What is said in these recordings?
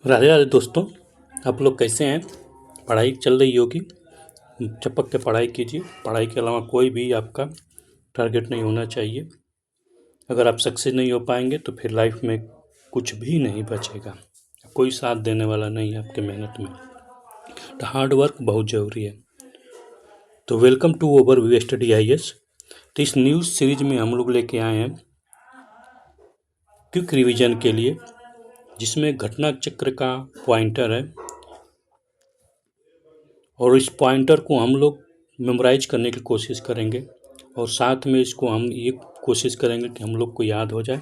राधे राधे दोस्तों। आप लोग कैसे हैं? पढ़ाई चल रही होगी। चपक के पढ़ाई कीजिए। पढ़ाई के अलावा कोई भी आपका टारगेट नहीं होना चाहिए। अगर आप सक्सेस नहीं हो पाएंगे तो फिर लाइफ में कुछ भी नहीं बचेगा। कोई साथ देने वाला नहीं है आपके मेहनत में। तो हार्ड वर्क बहुत ज़रूरी है। तो welcome to overview study IAS। तो इस न्यूज़ सीरीज में हम लोग लेके आए हैं क्विक रिवीजन के लिए, जिसमें घटना चक्र का पॉइंटर है और इस पॉइंटर को हम लोग मेमोराइज करने की कोशिश करेंगे और साथ में इसको हम ये कोशिश करेंगे कि हम लोग को याद हो जाए।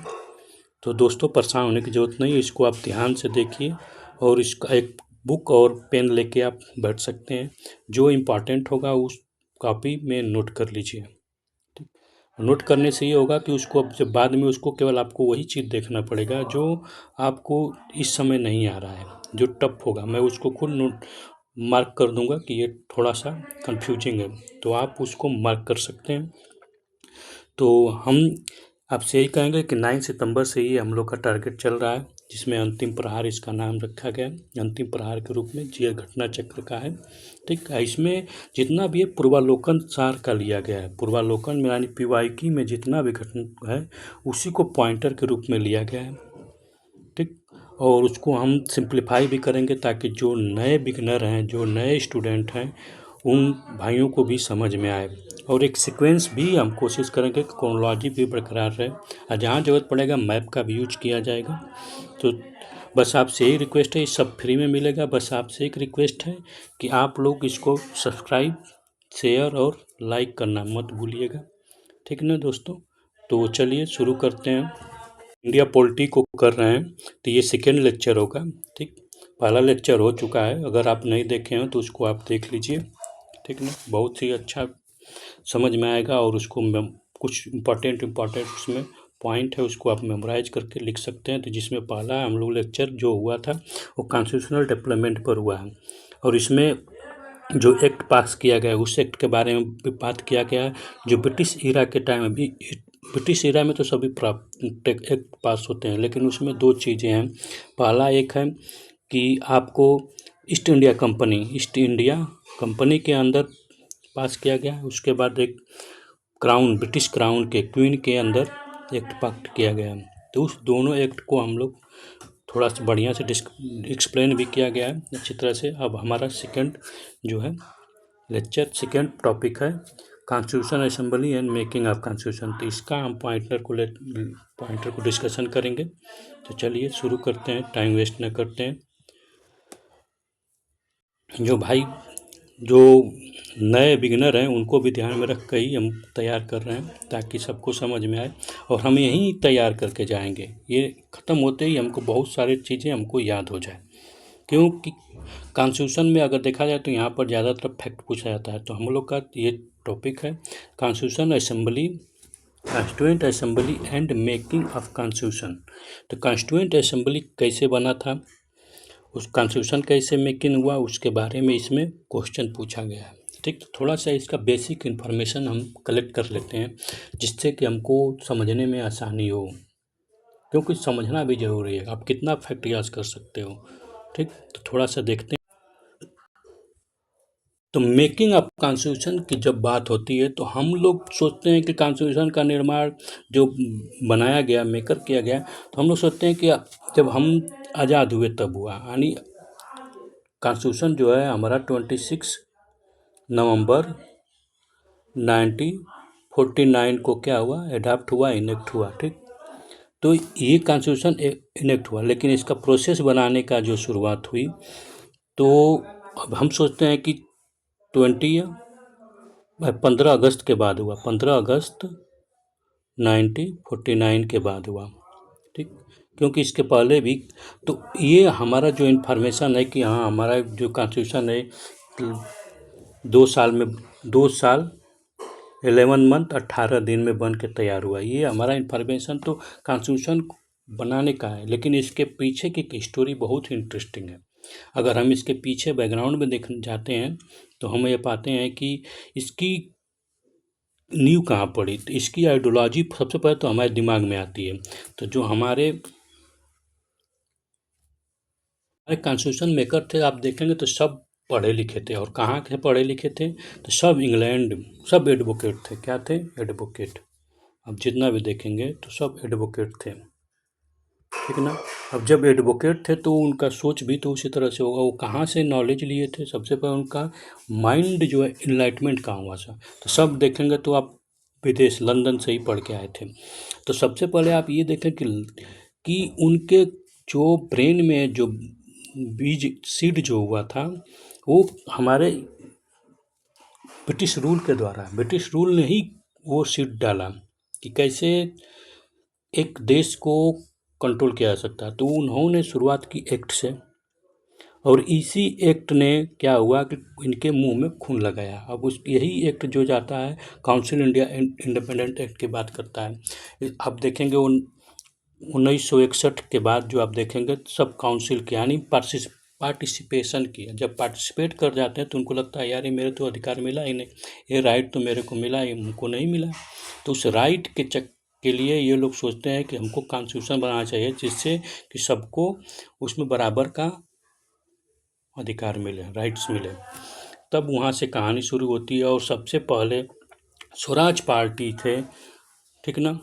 तो दोस्तों, परेशान होने की ज़रूरत नहीं है। इसको आप ध्यान से देखिए और इसका एक बुक और पेन लेके आप बैठ सकते हैं। जो इम्पोर्टेंट होगा उस कॉपी में नोट कर लीजिए। ठीक। नोट करने से ये होगा कि उसको अब जब बाद में उसको केवल आपको वही चीज़ देखना पड़ेगा जो आपको इस समय नहीं आ रहा है, जो टफ होगा। मैं उसको खुद नोट मार्क कर दूंगा कि ये थोड़ा सा कंफ्यूजिंग है, तो आप उसको मार्क कर सकते हैं। तो हम आपसे यही कहेंगे कि 9 सितंबर से ही हम लोग का टारगेट चल रहा है, जिसमें अंतिम प्रहार इसका नाम रखा गया है। अंतिम प्रहार के रूप में ये घटना चक्र का है। ठीक है। इसमें जितना भी पूर्वालोकन सार का लिया गया है, पूर्वालोकन में यानी PYQ में जितना भी घटना है उसी को पॉइंटर के रूप में लिया गया है। ठीक। और उसको हम सिंप्लीफाई भी करेंगे ताकि जो नए बिगनर हैं, जो नए स्टूडेंट हैं, उन भाइयों को भी समझ में आए। और एक सीक्वेंस भी हम कोशिश करेंगे कि क्रोनोलॉजी भी बरकरार रहे और जहाँ ज़रूरत पड़ेगा मैप का भी यूज किया जाएगा। तो बस आपसे यही रिक्वेस्ट है, ये सब फ्री में मिलेगा। बस आपसे एक रिक्वेस्ट है कि आप लोग इसको सब्सक्राइब, शेयर और लाइक करना मत भूलिएगा। ठीक है ना दोस्तों? तो चलिए शुरू करते हैं। इंडिया पॉलिटी को कर रहे हैं, तो ये सेकेंड लेक्चर होगा। ठीक। पहला लेक्चर हो चुका है, अगर आप नहीं देखे हैं तो उसको आप देख लीजिए। ठीक ना? बहुत ही अच्छा समझ में आएगा और उसको कुछ इम्पोर्टेंट उसमें पॉइंट है, उसको आप मेमोराइज करके लिख सकते हैं। तो जिसमें पहला हम लोग लेक्चर जो हुआ था वो कॉन्स्टिट्यूशनल डेवलपमेंट पर हुआ है और इसमें जो एक्ट पास किया गया उस एक्ट के बारे में भी बात किया गया है, जो ब्रिटिश इरा के टाइम में भी। ब्रिटिश इरा में तो सभी प्राप्त एक्ट पास होते हैं, लेकिन उसमें दो चीज़ें हैं। पहला एक है कि आपको ईस्ट इंडिया कंपनी के अंदर पास किया गया। उसके बाद एक ब्रिटिश क्राउन के क्वीन के अंदर एक्ट पास किया गया। तो उस दोनों एक्ट को हम लोग थोड़ा सा बढ़िया से एक्सप्लेन भी किया गया है अच्छी तरह से। अब हमारा सेकंड जो है लेक्चर, सेकंड टॉपिक है constitution assembly and making of constitution. तो इसका हम पॉइंटर को डिस्कशन करेंगे। तो चलिए शुरू करते हैं, टाइम वेस्ट न करते हैं। जो नए बिगिनर हैं उनको भी ध्यान में रख कर ही हम तैयार कर रहे हैं ताकि सबको समझ में आए और हम यहीं तैयार करके जाएंगे। ये ख़त्म होते ही हमको बहुत सारी चीज़ें हमको याद हो जाए, क्योंकि कॉन्स्टिट्यूशन में अगर देखा जाए तो यहाँ पर ज़्यादातर फैक्ट पूछा जाता है। तो हम लोग का ये टॉपिक है constitution assembly, constituent assembly and making of constitution. तो कॉन्स्टिट्यूएंट असेंबली कैसे बना था, उस कॉन्स्टिट्यूशन कैसे मेकिंग हुआ, उसके बारे में इसमें क्वेश्चन पूछा गया है। ठीक। तो थोड़ा सा इसका बेसिक इन्फॉर्मेशन हम कलेक्ट कर लेते हैं जिससे कि हमको समझने में आसानी हो, क्योंकि समझना भी ज़रूरी है। आप कितना फैक्ट याद कर सकते हो। ठीक। तो थोड़ा सा देखते हैं। तो मेकिंग ऑफ कॉन्स्टिट्यूशन की जब बात होती है तो हम लोग सोचते हैं कि कॉन्स्टिट्यूशन का निर्माण जो बनाया गया, मेकर किया गया, तो हम लोग सोचते हैं कि जब हम आज़ाद हुए तब हुआ। यानी कॉन्स्टिट्यूशन जो है हमारा 26 नवंबर 1949 को क्या हुआ, एडॉप्ट हुआ, इनेक्ट हुआ। ठीक। तो ये कॉन्स्टिट्यूशन इनेक्ट हुआ, लेकिन इसका प्रोसेस बनाने का जो शुरुआत हुई, तो अब हम सोचते हैं कि 15 अगस्त के बाद हुआ, 15 अगस्त 1949 के बाद हुआ। ठीक। क्योंकि इसके पहले भी तो ये हमारा जो इन्फॉर्मेशन है कि हाँ हमारा जो कॉन्स्टिट्यूशन है 2 साल 11 मंथ 18 दिन में बन के तैयार हुआ। ये हमारा इन्फॉर्मेशन तो कॉन्स्टिट्यूशन बनाने का है, लेकिन इसके पीछे की स्टोरी बहुत ही इंटरेस्टिंग है। अगर हम इसके पीछे बैकग्राउंड में देख जाते हैं तो हम ये पाते हैं कि इसकी नींव कहाँ पड़ी। तो इसकी आइडियोलॉजी सबसे पहले तो हमारे दिमाग में आती है। तो जो हमारे अरे कॉन्स्टिट्यूशन मेकर थे आप देखेंगे तो सब पढ़े लिखे थे, और कहाँ के पढ़े लिखे थे, तो सब इंग्लैंड, सब एडवोकेट थे। क्या थे? एडवोकेट। अब जितना भी देखेंगे तो सब एडवोकेट थे, ठीक ना। अब जब एडवोकेट थे तो उनका सोच भी तो उसी तरह से होगा। वो कहाँ से नॉलेज लिए थे? सबसे पहले उनका माइंड जो है इनलाइटमेंट कहाँ हुआ था, तो सब देखेंगे तो आप विदेश लंदन से ही पढ़ के आए थे। तो सबसे पहले आप ये देखें कि उनके जो ब्रेन में जो बीज सीड जो हुआ था, वो हमारे ब्रिटिश रूल के द्वारा, ब्रिटिश रूल ने ही वो सीड डाला कि कैसे एक देश को कंट्रोल किया जा सकता है। तो उन्होंने शुरुआत की एक्ट से, और इसी एक्ट ने क्या हुआ कि इनके मुंह में खून लगाया। अब उस यही एक्ट जो जाता है काउंसिल इंडिया इंडिपेंडेंट एक्ट की बात करता है। आप देखेंगे 1961 के बाद जो आप देखेंगे सब काउंसिल के यानी पार्टिसिपेशन की। जब पार्टिसिपेट कर जाते हैं तो उनको लगता है यार ये मेरे तो अधिकार मिला ही नहीं, ये राइट तो मेरे को मिला, ये उनको नहीं मिला। तो उस राइट के लिए ये लोग सोचते हैं कि हमको कॉन्स्टिट्यूशन बनाना चाहिए जिससे कि सबको उसमें बराबर का अधिकार मिले, राइट्स मिले। तब वहाँ से कहानी शुरू होती है, और सबसे पहले स्वराज पार्टी थे, ठीक ना।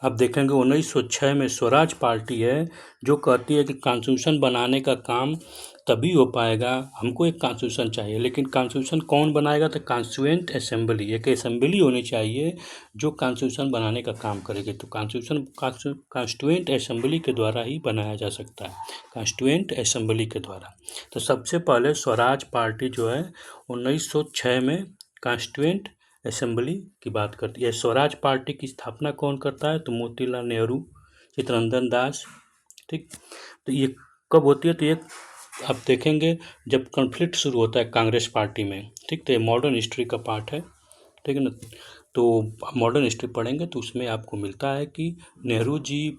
अब देखेंगे 1906 में स्वराज पार्टी है जो कहती है कि कॉन्स्टिट्यूशन बनाने का काम तभी हो पाएगा, हमको एक कॉन्स्टिट्यूशन चाहिए। लेकिन कॉन्स्टिट्यूशन कौन बनाएगा? तो कॉन्स्टिट्यूएंट असेंबली, एक असेंबली होनी चाहिए जो कॉन्स्टिट्यूशन बनाने का काम करेगी। तो कॉन्स्टिट्यूशन कॉन्स्टिट्यूएंट असेंबली के द्वारा ही बनाया जा सकता है, कॉन्स्टिट्यूएंट असेंबली के द्वारा। तो सबसे पहले स्वराज पार्टी जो है 1906 में कॉन्स्टिट्यूएंट असेंबली की बात करती है। स्वराज पार्टी की स्थापना कौन करता है? तो मोतीलाल नेहरू, चित्तरंजन दास, ठीक। तो ये कब होती है? तो ये आप देखेंगे जब कॉन्फ्लिक्ट शुरू होता है कांग्रेस पार्टी में, ठीक। तो ये मॉडर्न हिस्ट्री का पार्ट है, ठीक है ना। तो मॉडर्न हिस्ट्री पढ़ेंगे तो उसमें आपको मिलता है कि नेहरू जी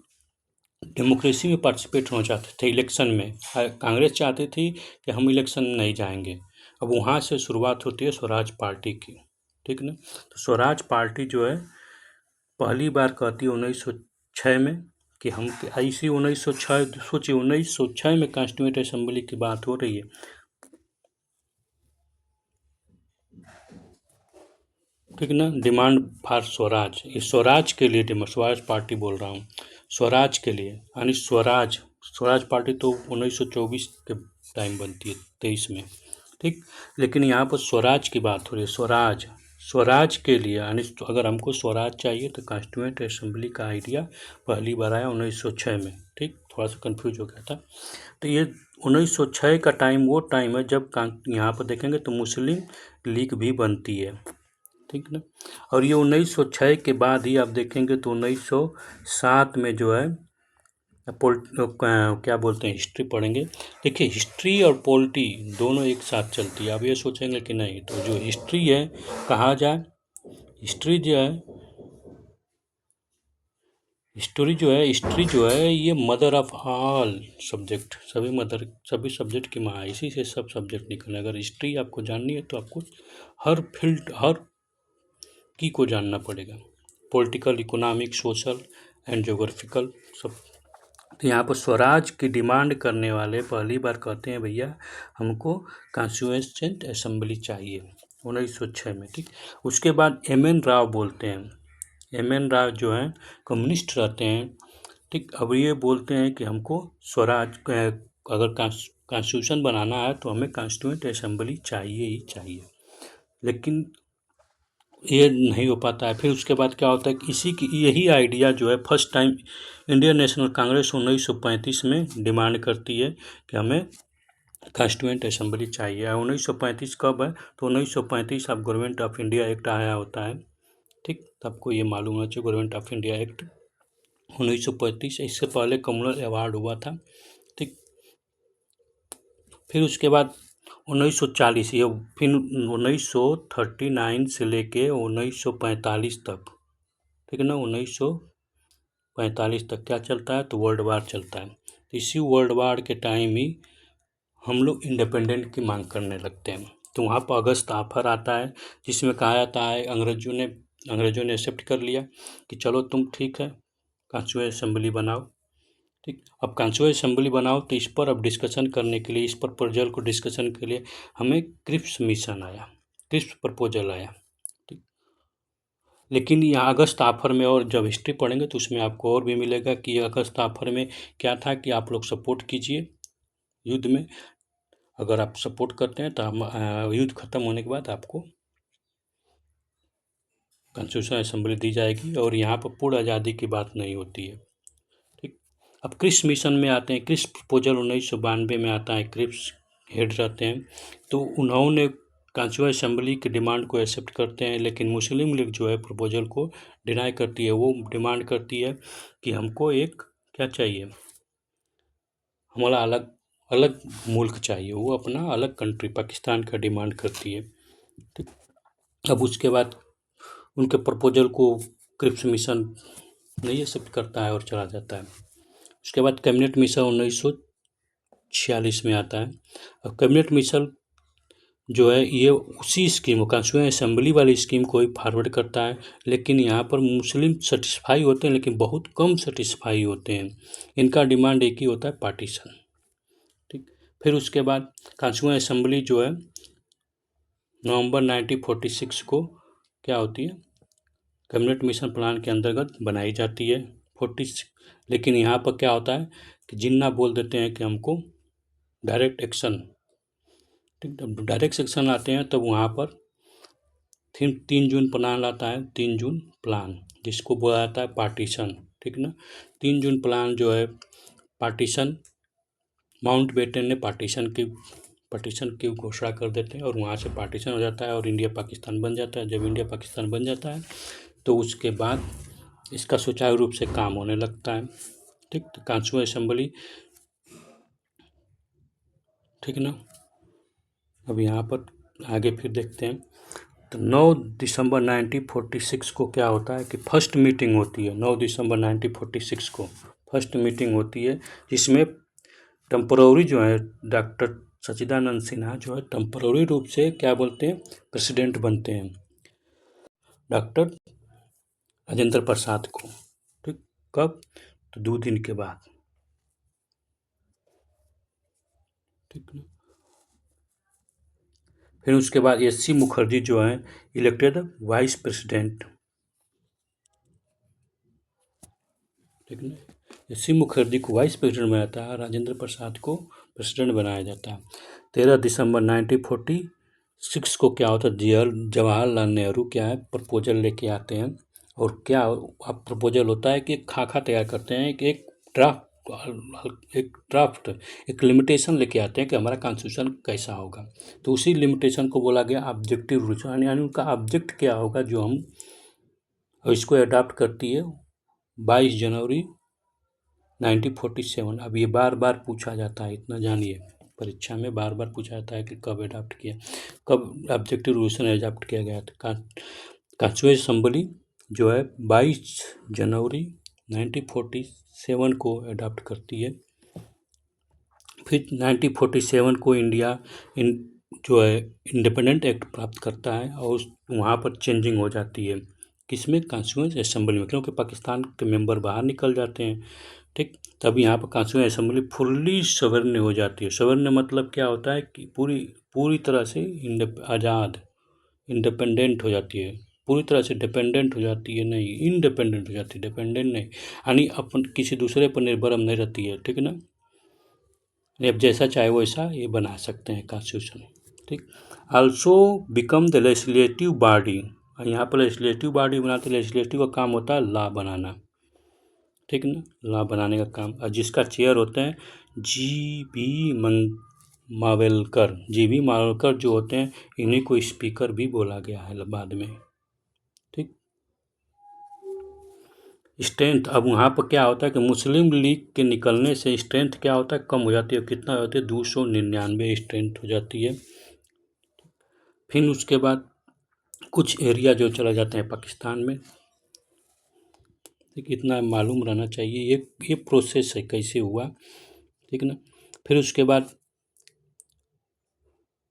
डेमोक्रेसी में पार्टिसिपेट होना चाहते थे इलेक्शन में। कांग्रेस चाहती थी कि हम इलेक्शन में नहीं जाएंगे। अब वहाँ से शुरुआत होती है स्वराज पार्टी की, ठीक ना। तो स्वराज पार्टी जो है पहली बार कहती है 1906 में कि हम ऐसी 1906, सोचिए 1906 में कॉन्स्टिट्यूएंट असेंबली की बात हो रही है। ठीक ना। डिमांड फॉर स्वराज, ये स्वराज के लिए स्वराज पार्टी बोल रहा हूँ, स्वराज के लिए यानी स्वराज। स्वराज पार्टी तो 1924 के टाइम बनती है, 23 में, ठीक। लेकिन यहाँ पर स्वराज की बात हो रही है, स्वराज, स्वराज के लिए यानी अगर हमको स्वराज चाहिए तो कॉन्स्टिट्यूएंट असेंबली का आइडिया पहली बार आया 1906 में, ठीक। थोड़ा सा कंफ्यूज हो गया था। तो ये 1906 का टाइम वो टाइम है जब यहाँ पर देखेंगे तो मुस्लिम लीग भी बनती है, ठीक ना। और ये 1906 के बाद ही आप देखेंगे तो 1907 में जो है क्या बोलते हैं, हिस्ट्री पढ़ेंगे। देखिए हिस्ट्री और पॉलिटी दोनों एक साथ चलती है। आप ये सोचेंगे कि नहीं, तो जो हिस्ट्री है कहा जाए, हिस्ट्री जो है, हिस्ट्री जो है ये मदर ऑफ ऑल सब्जेक्ट, सभी सब्जेक्ट की माँ है। इसी से सब सब्जेक्ट निकले। अगर हिस्ट्री आपको जाननी है तो आपको हर फील्ड, हर की को जानना पड़ेगा, political, economic, social and geographical सब। तो यहाँ पर स्वराज की डिमांड करने वाले पहली बार कहते हैं भैया हमको कॉन्स्टिट्यूएंट असेंबली चाहिए 1906 में, ठीक। उसके बाद एम.एन. राव बोलते हैं, एम.एन. राव जो हैं कम्युनिस्ट रहते हैं, ठीक। अब ये बोलते हैं कि हमको स्वराज अगर कॉन्स्टिट्यूशन बनाना है तो हमें कॉन्स्टिट्यूएंट असेंबली चाहिए ही चाहिए। लेकिन ये नहीं हो पाता है। फिर उसके बाद क्या होता है कि इसी की यही आइडिया जो है first time Indian national Congress 1935 में डिमांड करती है कि हमें कॉन्स्टिट्यूएंट असेंबली चाहिए। 1935 कब है? तो 1935 अब गवर्नमेंट ऑफ इंडिया एक्ट आया होता है, ठीक। तो आपको ये मालूम होना चाहिए गवर्नमेंट ऑफ इंडिया एक्ट 1935। इससे पहले कम्युनल अवार्ड हुआ था, ठीक। फिर उसके बाद 1940, ये फिर 1939 से लेके 1945 तक, ठीक है ना। 1945 तक क्या चलता है? तो वर्ल्ड वार चलता है। इसी वर्ल्ड वार के टाइम ही हम लोग इंडिपेंडेंट की मांग करने लगते हैं। तो वहाँ पर अगस्त ऑफर आता है जिसमें कहा जाता है अंग्रेजों ने एक्सेप्ट कर लिया कि चलो तुम ठीक है कॉन्स्टिट्यूएंट असेंबली बनाओ, ठीक। अब कॉन्स्टिट्यूएंट असेंबली बनाओ तो इस पर अब डिस्कशन करने के लिए, इस पर प्रपोजल को डिस्कशन के लिए हमें क्रिप्स मिशन आया, क्रिप्स प्रपोजल आया। ठीक। लेकिन यहाँ अगस्त आफर में, और जब हिस्ट्री पढ़ेंगे तो उसमें आपको और भी मिलेगा कि अगस्त आफर में क्या था कि आप लोग सपोर्ट कीजिए युद्ध में। अगर आप सपोर्ट करते हैं तो हम युद्ध खत्म होने के बाद आपको कॉन्स्टिट्यूशन असेंबली दी जाएगी, और यहाँ पर पूर्ण आज़ादी की बात नहीं होती है। ठीक। अब क्रिप्स मिशन में आते हैं। क्रिप्स प्रपोजल 1992 में आता है। क्रिप्स हेड रहते हैं, तो उन्होंने कॉन्स्टिट्यूशन असेंबली की डिमांड को एक्सेप्ट करते हैं, लेकिन मुस्लिम लीग जो है प्रपोजल को डिनाई करती है। वो डिमांड करती है कि हमको एक क्या चाहिए, हमारा अलग अलग मुल्क चाहिए, वो अपना अलग कंट्री पाकिस्तान का डिमांड करती है। ठीक। अब उसके बाद उनके प्रपोजल को क्रिप्स मिशन नहीं एक्सेप्ट करता है और चला जाता है। उसके बाद कैबिनेट मिशन 1946 में आता है। अब कैबिनेट मिशन जो है ये उसी स्कीम, कॉन्स्टिट्यूएंट असेंबली वाली स्कीम को ही फॉरवर्ड करता है, लेकिन यहाँ पर मुस्लिम सेटिस्फाई होते हैं, लेकिन बहुत कम सेटिस्फाई होते हैं। इनका डिमांड एक ही होता है, पार्टीशन। ठीक। फिर उसके बाद कॉन्स्टिट्यूएंट असेंबली जो है नवंबर 1946 को क्या होती है, कैबिनेट मिशन प्लान के अंतर्गत बनाई जाती है 46। लेकिन यहाँ पर क्या होता है कि जिन्ना बोल देते हैं कि हमको डायरेक्ट एक्शन। ठीक। जब डायरेक्ट एक्शन आते हैं तब वहाँ पर 3 जून प्लान आता है। 3 जून प्लान जिसको बोला जाता है पार्टीशन। ठीक ना। 3 जून प्लान जो है पार्टीशन, माउंटबेटन ने पार्टीशन की घोषणा कर देते हैं, और वहाँ से पार्टीशन हो जाता है और इंडिया पाकिस्तान बन जाता है। जब इंडिया पाकिस्तान बन जाता है तो उसके बाद इसका सुचारू रूप से काम होने लगता है। ठीक। तो कॉन्स्टिट्यूएंट असेंबली, ठीक ना। अब यहाँ पर आगे फिर देखते हैं। तो 9 दिसंबर 1946 को क्या होता है कि फर्स्ट मीटिंग होती है। 9 दिसंबर 1946 को फर्स्ट मीटिंग होती है, जिसमें टेम्पोररी जो है डॉक्टर सच्चिदानंद सिन्हा जो है टेम्पोररी रूप से क्या बोलते हैं, प्रेसिडेंट बनते हैं, डॉक्टर राजेंद्र प्रसाद को। ठीक। कब, तो 2 दिन के बाद। ठीक ना। फिर उसके बाद एस सी मुखर्जी जो है इलेक्टेड वाइस प्रेसिडेंट। ठीक ना। एस सी मुखर्जी को वाइस प्रेसिडेंट बनाया जाता है, राजेंद्र प्रसाद को प्रेसिडेंट बनाया जाता है। 13 दिसंबर 1946 को क्या होता है, जवाहरलाल नेहरू क्या है प्रपोजल लेके आते हैं। और क्या अब प्रपोजल होता है कि एक खाका तैयार करते हैं, एक ड्राफ्ट, एक लिमिटेशन लेके आते हैं कि हमारा कॉन्स्टिट्यूशन कैसा होगा। तो उसी लिमिटेशन को बोला गया ऑब्जेक्टिव रूल्स, यानी उनका ऑब्जेक्ट क्या होगा जो हम इसको अडॉप्ट करती है 22 जनवरी 1947। अब ये बार बार पूछा जाता है, इतना जानिए, परीक्षा में बार बार पूछा जाता है कि कब अडॉप्ट किया, कब ऑब्जेक्टिव रेजोल्यूशन अडॉप्ट किया गया था। कॉन्स्टिट्यूएंट असेंबली जो है 22 जनवरी 1947 को अडॉप्ट करती है। फिर 1947 को इंडिया जो है इंडिपेंडेंट एक्ट प्राप्त करता है, और वहाँ पर चेंजिंग हो जाती है किसमें, कॉन्स्टिट्यूएंट असेंबली में, क्योंकि पाकिस्तान के मेंबर बाहर निकल जाते हैं। ठीक। तब यहाँ पर कॉन्स्टिट्यूएंट असेंबली फुल्ली सवर्न हो जाती है। सवर्न मतलब क्या होता है कि पूरी तरह से आज़ाद, इंडिपेंडेंट हो जाती है, पूरी तरह से डिपेंडेंट हो जाती है, नहीं इंडिपेंडेंट हो जाती है, डिपेंडेंट नहीं, यानी अपन किसी दूसरे पर निर्भर नहीं रहती है। ठीक ना। अब जैसा चाहे वैसा ये बना सकते हैं कॉन्स्टिट्यूशन। ठीक। Also become the legislative body, यहाँ पर लेजिस्लेटिव बॉडी बनाते, लेजिस्लेटिव का काम होता है लॉ बनाना। ठीक ना, लॉ बनाने का काम, और जिसका चेयर होते हैं जी बी मावेलकर जो होते हैं, इन्हीं को स्पीकर भी बोला गया है बाद में। ठीक। स्ट्रेंथ, अब वहाँ पर क्या होता है कि मुस्लिम लीग के निकलने से स्ट्रेंथ क्या होता है, कम हो जाती है। कितना होती है, 299 स्ट्रेंथ हो जाती है। फिर उसके बाद कुछ एरिया जो चला जाते हैं पाकिस्तान में। ठीक। इतना मालूम रहना चाहिए ये प्रोसेस है कैसे हुआ। ठीक ना। फिर उसके बाद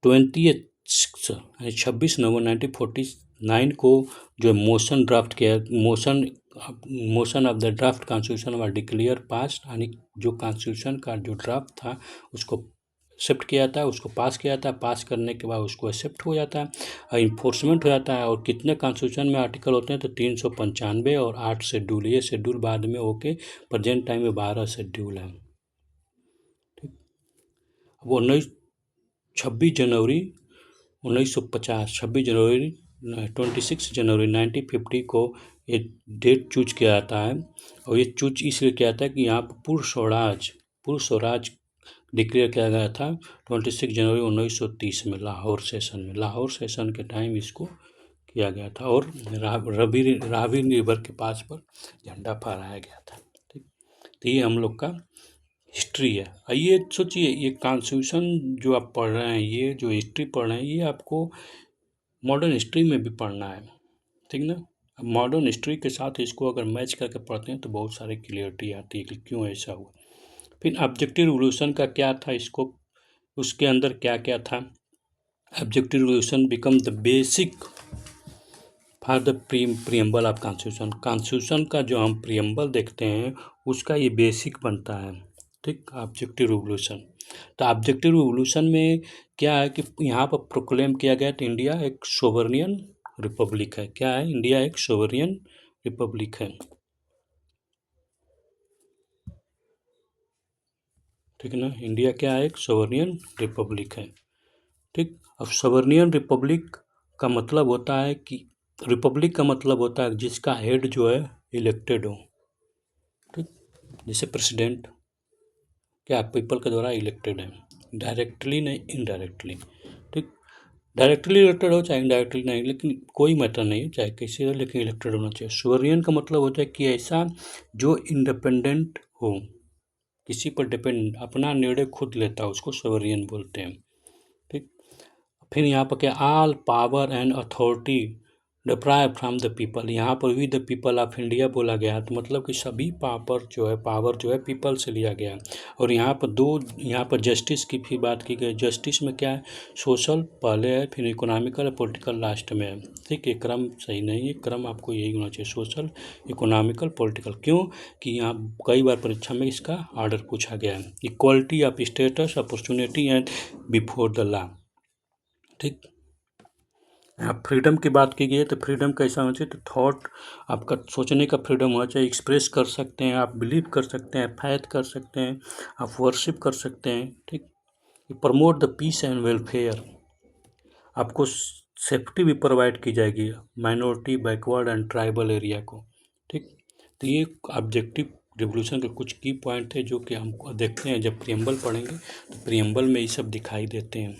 26 नवंबर 1949 को जो मोशन ड्राफ्ट किया, motion motion of the draft constitution was declare pass, यानी जो कॉन्स्टिट्यूशन का जो ड्राफ्ट था उसको एक्सेप्ट किया था, उसको पास किया था, पास करने के बाद उसको एक्सेप्ट हो जाता है और इन्फोर्समेंट हो जाता है। और कितने कॉन्स्टिट्यूशन में आर्टिकल होते हैं तो 395 और 8 शेड्यूल, ये शेड्यूल बाद में होके प्रेजेंट टाइम में 12 शेड्यूल है। ठीक, वो 26 जनवरी 1950 26 जनवरी 1950 को ये डेट चूज किया जाता है। और ये चूज इसलिए किया जाता है कि यहाँ पर पूर्ण स्वराज डिक्लेयर किया गया था 26 जनवरी 1930 में लाहौर सेशन के टाइम इसको किया गया था। और रावी रिवर के पास पर झंडा फहराया गया था। ठीक, तो ये हम लोग का हिस्ट्री है। ये सोचिए, ये कॉन्स्टिट्यूशन जो आप पढ़ रहे हैं, ये जो हिस्ट्री पढ़ रहे हैं, ये आपको मॉडर्न हिस्ट्री में भी पढ़ना है। ठीक ना। अब मॉडर्न हिस्ट्री के साथ इसको अगर मैच करके पढ़ते हैं तो बहुत सारी क्लियरिटी आती है कि क्यों ऐसा हुआ। फिर ऑब्जेक्टिव रिवोल्यूशन का क्या था, इसको उसके अंदर क्या क्या था। Objective revolution become the basic for the preamble of constitution का जो हम प्रीएम्बल देखते हैं उसका ये बेसिक बनता है। ठीक, ऑब्जेक्टिव रिवोल्यूशन। तो ऑब्जेक्टिव रिवोल्यूशन में क्या है कि यहाँ पर प्रोक्लेम किया गया कि इंडिया एक सोवरेनियन रिपब्लिक है। क्या है? इंडिया एक सोवरेनियन रिपब्लिक है। ठीक है ना। इंडिया क्या है? एक सोवरेनियन रिपब्लिक है। ठीक, अब सोवरेनियन रिपब्लिक का मतलब होता है कि रिपब्लिक का मतलब होता है जिसका हेड जो है इलेक्टेड हो। ठीक, जैसे प्रेसिडेंट क्या पीपल के द्वारा इलेक्टेड है, डायरेक्टली नहीं इनडायरेक्टली। ठीक, डायरेक्टली इलेक्टेड हो चाहे इनडायरेक्टली नहीं, लेकिन कोई मैटर नहीं है चाहे कैसे हो, लेकिन इलेक्टेड होना चाहिए। सोवरेनियन का मतलब होता है कि ऐसा जो इंडिपेंडेंट हो, किसी पर डिपेंड, अपना निर्णय खुद लेता है, उसको सोवरेनियन बोलते हैं। ठीक, फिर यहाँ पर क्या, all power and authority deprive from the people, यहाँ पर भी द पीपल ऑफ इंडिया बोला गया, तो मतलब कि सभी पावर जो है पीपल से लिया गया। और यहाँ पर जस्टिस की भी बात की गई। जस्टिस में क्या है, सोशल पहले है, फिर इकोनॉमिकल और पॉलिटिकल लास्ट में है। ठीक है, क्रम सही नहीं है, क्रम आपको यही होना चाहिए, सोशल, इकोनॉमिकल, पॉलिटिकल। क्यों कि यहाँ कई बार परीक्षा में इसका ऑर्डर पूछा गया है। Equality of status, opportunity and before the law. ठीक, यहाँ फ्रीडम की बात की गई है, तो फ्रीडम कैसा होना चाहिए, तो थॉट, आपका सोचने का फ्रीडम होना चाहिए, एक्सप्रेस कर सकते हैं आप, बिलीव कर सकते हैं, फैथ कर सकते हैं, आप वर्शिप कर सकते हैं। ठीक, promote the peace and welfare, आपको सेफ्टी भी प्रोवाइड की जाएगी minority, backward and tribal area को। ठीक, तो ये ऑब्जेक्टिव रिवोल्यूशन के कुछ की पॉइंट थे जो कि हम देखते हैं जब प्रीएम्बल पढ़ेंगे तो प्रीएम्बल में ये सब दिखाई देते हैं।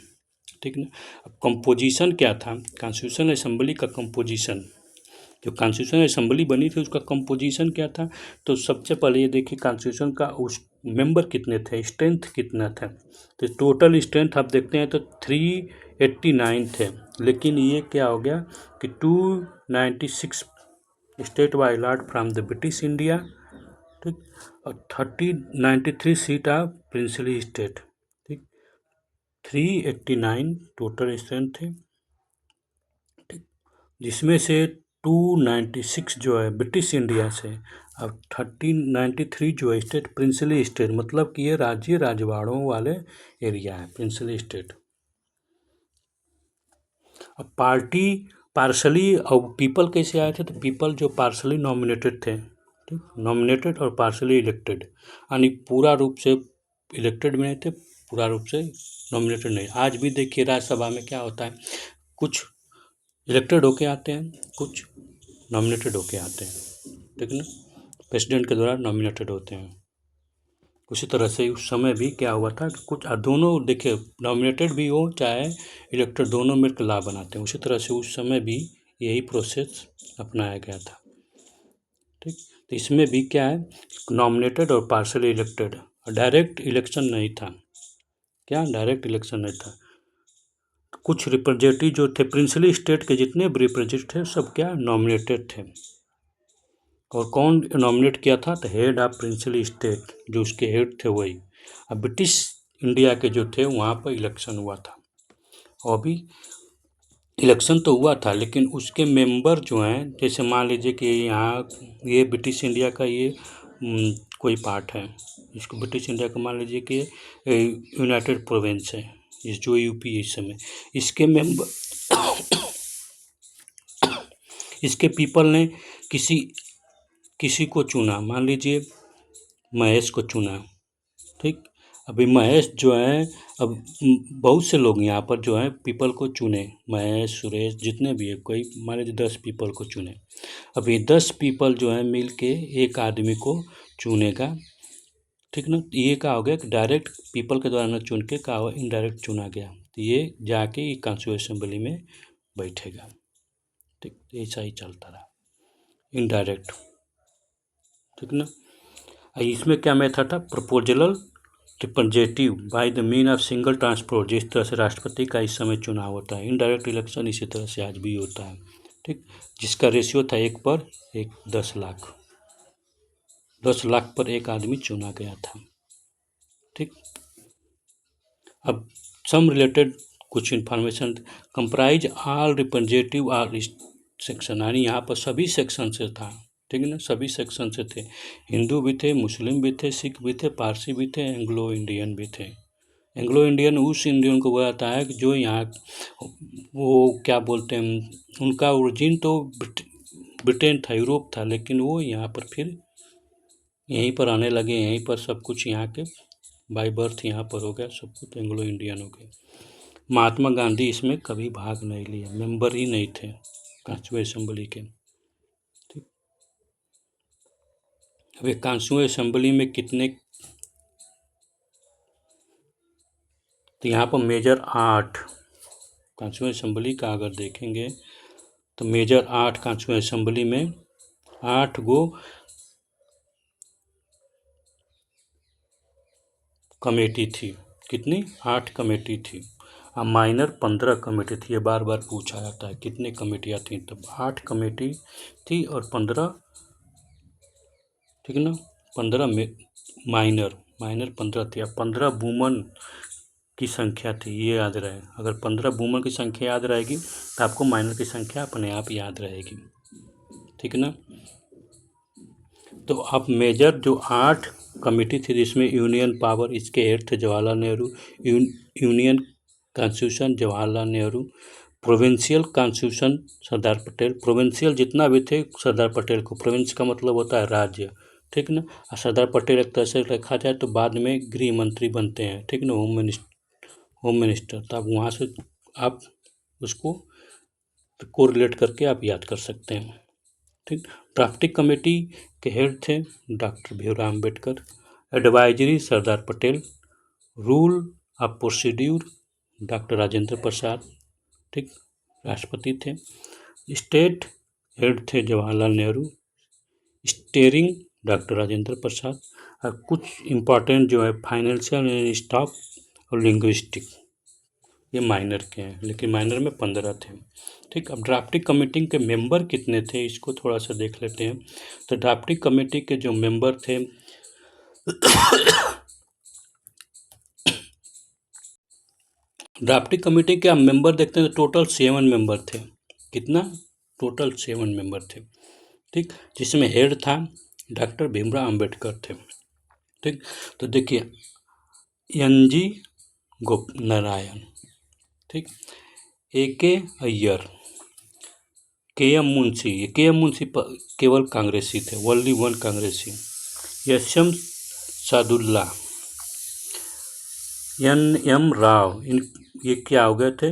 ठीक ना। अब कंपोजिशन क्या था, कॉन्स्टिट्यूशन असेंबली का कंपोजिशन, जो कॉन्स्टिट्यूशन असेंबली बनी थी उसका कंपोजिशन क्या था। तो सबसे पहले ये देखिए कॉन्स्टिट्यूशन का उस मेंबर कितने थे, स्ट्रेंथ कितना था। तो टोटल स्ट्रेंथ आप देखते हैं तो 389 थे, लेकिन ये क्या हो गया कि 296 state why allot from the British India. ठीक, और 93 सीट ऑफ प्रिंसली स्टेट। ठीक, 389 टोटल स्ट्रेंथ थे। ठीक, जिसमें से 296 जो है ब्रिटिश इंडिया से, अब 1393 जो है स्टेट प्रिंसली स्टेट, मतलब कि ये राज्य राजवाड़ों वाले एरिया है प्रिंसली स्टेट। अब पार्टी पार्शली और पीपल कैसे आए थे, तो पीपल जो पार्शली नॉमिनेटेड थे। ठीक, नॉमिनेटेड और पार्शली इलेक्टेड, यानी पूरा रूप से इलेक्टेड भी नहीं थे, पूरा रूप से नॉमिनेटेड नहीं। आज भी देखिए राज्यसभा में क्या होता है, कुछ इलेक्टेड होके आते हैं, कुछ नॉमिनेटेड होके आते हैं। ठीक ना, प्रेसिडेंट के द्वारा नॉमिनेटेड होते हैं। उसी तरह से उस समय भी क्या हुआ था कि कुछ दोनों देखिए, नॉमिनेटेड भी हो चाहे इलेक्टेड, दोनों मिलकर लॉ बनाते हैं। उसी तरह से उस समय भी यही प्रोसेस अपनाया गया था। ठीक, तो इसमें भी क्या है, नॉमिनेटेड और पार्शली इलेक्टेड, डायरेक्ट इलेक्शन नहीं था। क्या डायरेक्ट इलेक्शन नहीं था। कुछ रिप्रेजेंटेटिव जो थे प्रिंसली स्टेट के, जितने भी रिप्रेजेंटेटिव थे सब क्या नॉमिनेटेड थे। और कौन नॉमिनेट किया था, तो हेड ऑफ प्रिंसली स्टेट, जो उसके हेड थे वही। अब ब्रिटिश इंडिया के जो थे वहाँ पर इलेक्शन हुआ था। और भी इलेक्शन तो हुआ था, लेकिन उसके मेंबर जो हैं, जैसे मान लीजिए कि यहाँ ये ब्रिटिश इंडिया का ये कोई पार्ट है, इसको ब्रिटिश इंडिया का मान लीजिए कि यूनाइटेड प्रोविंस है, इस जो यूपी इस समय, इसके मेंबर इसके पीपल ने किसी किसी को चुना, मान लीजिए महेश को चुना, ठीक। अभी महेश जो है, अब बहुत से लोग यहाँ पर जो है पीपल को चुने, महेश सुरेश जितने भी है, कोई मान लीजिए 10 पीपल को चुने। अभी 10 पीपल जो है मिल के एक आदमी को चुनेगा, ठीक ना। ये क्या हो गया कि डायरेक्ट पीपल के द्वारा न चुन के क्या हुआ, इनडायरेक्ट चुना गया, तो ये जाके ये कॉन्स्टिट्यूशन असेंबली में बैठेगा, ठीक। ऐसा ही चलता रहा इनडायरेक्ट, ठीक ना। इसमें क्या मेथड था, proportional representative by the mean of single transport, जिस तरह से राष्ट्रपति का इस समय चुनाव होता है, इनडायरेक्ट इलेक्शन इसी तरह से आज भी होता है, ठीक। जिसका रेशियो था 1 पर 1, 10 लाख पर एक आदमी चुना गया था, ठीक। अब सम रिलेटेड कुछ information, comprise all representative are section, यानी यहाँ पर सभी सेक्शन से था, ठीक है ना, सभी सेक्शन से थे, हिंदू भी थे, मुस्लिम भी थे, सिख भी थे, पारसी भी थे, एंग्लो इंडियन भी थे। एंग्लो इंडियन उस इंडियन को बोला जाता है कि जो यहाँ, वो क्या बोलते हैं, उनका ओरिजिन तो ब्रिटेन था, यूरोप था, लेकिन वो यहाँ पर फिर यहीं पर आने लगे, यहीं पर सब कुछ यहाँ के बाय बर्थ यहाँ पर हो गया, सब कुछ एंग्लो इंडियन हो गए। महात्मा गांधी इसमें कभी भाग नहीं लिया, मेंबर ही नहीं थे कॉन्स्टिट्यूएंट असेंबली के, ठीक। अब एक कॉन्स्टिट्यूएंट असेंबली में कितने, तो यहाँ पर मेजर 8 कॉन्स्टिट्यूएंट असेंबली का अगर देखेंगे तो मेजर 8 कॉन्स्टिट्यूएंट असेंबली में 8 गो कमेटी थी, कितनी, 8 कमेटी थी, और माइनर 15 कमेटी थी। ये बार बार पूछा जाता है कितनी कमेटियाँ थी, तब 8 कमेटी थी और 15, ठीक है ना, 15 माइनर 15 थी, अब 15 वुमन की संख्या थी, ये याद रहे। अगर 15 वुमन की संख्या याद रहेगी तो आपको माइनर की संख्या अपने आप याद रहेगी, ठीक है ना। तो अब मेजर जो 8 कमेटी थी, जिसमें यूनियन पावर, इसके हेड थे Jawaharlal Nehru, union constitution Jawaharlal Nehru, provincial constitution Sardar Patel, provincial जितना भी थे सरदार पटेल को, प्रोविंस का मतलब होता है राज्य, ठीक ना। और सरदार पटेल एक तरह से रखा जाए तो बाद में गृह मंत्री बनते हैं, ठीक ना, होम मिनिस्टर, तो आप वहाँ से आप उसको कोरिलेट करके आप याद कर सकते हैं, ठीक। ड्राफ्टिंग कमेटी के हेड थे doctor Bhimrao Ambedkar, advisory Sardar Patel, rule of procedure doctor Rajendra Prasad, ठीक, राष्ट्रपति थे। स्टेट हेड थे जवाहरलाल नेहरू, स्टेयरिंग डॉक्टर राजेंद्र प्रसाद, और कुछ इम्पॉर्टेंट जो है फाइनेंशियल एंड स्टॉक और लिंग्विस्टिक, ये माइनर के हैं, लेकिन माइनर में 15 थे, ठीक। अब ड्राफ्टिंग कमेटी के मेंबर कितने थे, इसको थोड़ा सा देख लेते हैं। तो ड्राफ्टिंग कमेटी के जो मेंबर थे ड्राफ्टिंग कमेटी के हम मेंबर देखते हैं तो टोटल 7 मेंबर थे, कितना, टोटल 7 मेंबर थे, ठीक। जिसमें हेड था डॉक्टर भीमराव अम्बेडकर थे, ठीक। तो देखिए NG नारायण, ठीक, AK Iyer, KM Munshi, KM Munshi केवल कांग्रेसी थे, ओनली वन कांग्रेसी, SM सादुल्ला, NM राव, इन ये क्या हो गए थे,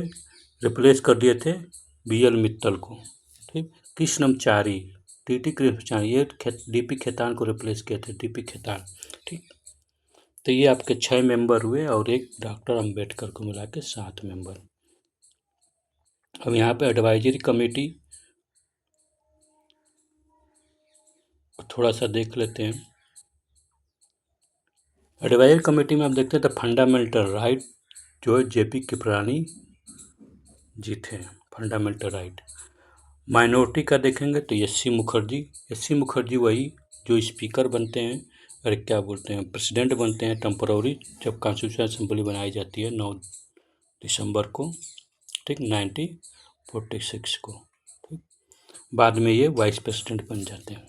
रिप्लेस कर दिए थे BL मित्तल को, ठीक। कृष्णमचारी, TT कृष्णमचारी, ये DP खेतान को रिप्लेस किए थे, DP खेतान, ठीक। तो ये आपके 6 मेंबर हुए और एक डॉक्टर अम्बेडकर को मिला के 7 मेंबर। अब यहाँ पे एडवाइजरी कमेटी थोड़ा सा देख लेते हैं। एडवाइजरी कमेटी में आप देखते हैं तो फंडामेंटल राइट जो है JP कृपलानी जी थे, फंडामेंटल राइट। माइनॉरिटी का देखेंगे तो SC मुखर्जी वही जो स्पीकर बनते हैं, अरे क्या बोलते हैं, प्रेसिडेंट बनते हैं टेम्पोररी, जब कॉन्स्टिट्यूशन असेंबली बनाई जाती है 9 दिसंबर को, ठीक, 46 को, ठीक। बाद में ये वाइस प्रेसिडेंट बन जाते हैं।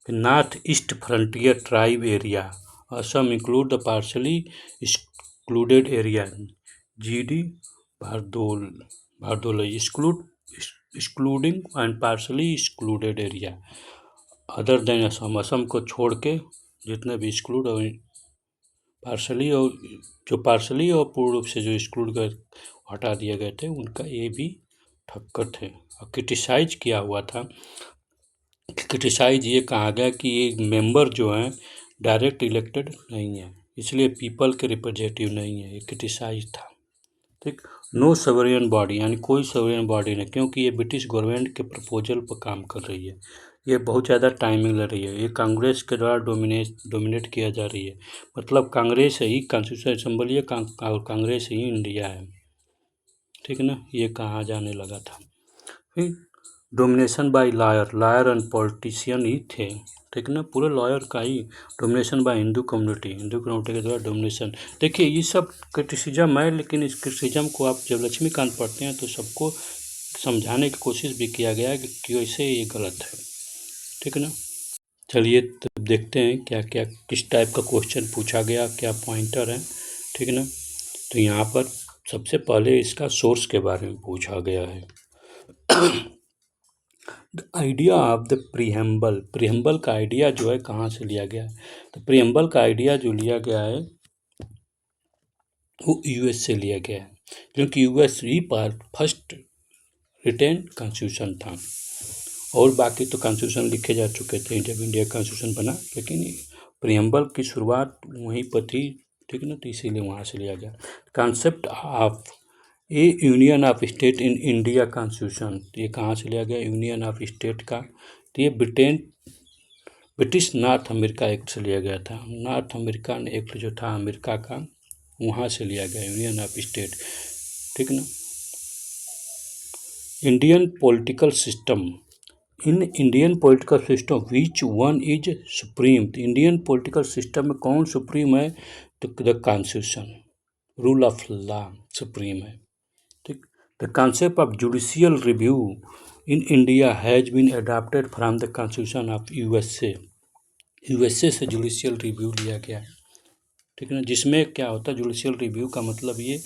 फिर north east frontier tribe area Assam include the partially excluded area GD Bardoloi excluding and partially excluded area other than Assam, Assam को छोड़ के जितने भी एक्सक्लूड और पार्शली और जो पार्शली और पूर्ण रूप से जो एक्सक्लूड कर हटा दिए गए थे उनका ये भी ठक्कर थे। और क्रिटिसाइज किया हुआ था, क्रिटिसाइज ये कहा गया कि ये मेंबर जो हैं डायरेक्ट इलेक्टेड नहीं है, इसलिए पीपल के रिप्रेजेंटेटिव नहीं है, ये क्रिटिसाइज था, ठीक। नो सॉवरेन बॉडी यानी कोई सॉवरेन बॉडी नहीं, क्योंकि ये ब्रिटिश गवर्नमेंट के प्रपोजल पर काम कर रही है, ये बहुत ज़्यादा टाइमिंग ले रही है, ये कांग्रेस के द्वारा डोमिनेट किया जा रही है, मतलब कांग्रेस ही कॉन्स्टिट्यूशन असेंबली है और कांग्रेस ही इंडिया है, ठीक ना, ये कहा जाने लगा था। फिर domination by lawyer and politician ही थे, ठीक ना, पूरे लॉयर का ही डोमिनेशन बाय हिंदू कम्युनिटी के द्वारा डोमिनेशन। देखिए ये सब क्रिटिसिज्म है, लेकिन इस क्रिटिसिज्म को आप जब लक्ष्मीकांत पढ़ते हैं तो सबको समझाने की कोशिश भी किया गया है कि कैसे ये गलत है, ठीक ना। चलिए तब देखते हैं क्या क्या किस टाइप का क्वेश्चन पूछा गया, क्या पॉइंटर है, ठीक ना। तो यहाँ पर सबसे पहले इसका सोर्स के बारे में पूछा गया है। द आइडिया ऑफ द प्रीहेम्बल का आइडिया जो है कहाँ से लिया गया है, तो प्रीहेम्बल का आइडिया जो लिया गया है वो यूएस से लिया गया है, क्योंकि यूएस ही फर्स्ट रिटेन कॉन्स्टिट्यूशन था, और बाकी तो कॉन्स्टिट्यूशन लिखे जा चुके थे जब इंडिया कॉन्स्टिट्यूशन बना, लेकिन प्रीहेम्बल की शुरुआत वहीं पर थी, ठीक ना, तो इसीलिए वहाँ से लिया गया। Concept of A union of state in India constitution, ये कहाँ से लिया गया, यूनियन ऑफ स्टेट का, तो ये ब्रिटिश नॉर्थ अमेरिका एक्ट से लिया गया था, नॉर्थ अमेरिकन एक्ट जो था अमेरिका का, वहाँ से लिया गया यूनियन ऑफ स्टेट, ठीक ना। Indian political system, in Indian political system which one is supreme, तो इंडियन पॉलिटिकल सिस्टम में कौन सुप्रीम है, तो the constitution, rule of law supreme है, ठीक। The concept of judicial review in India has been adopted from the constitution of USA से judicial review लिया गया, ठीक है ना, जिसमें क्या होता है जुडिशियल रिव्यू का मतलब ये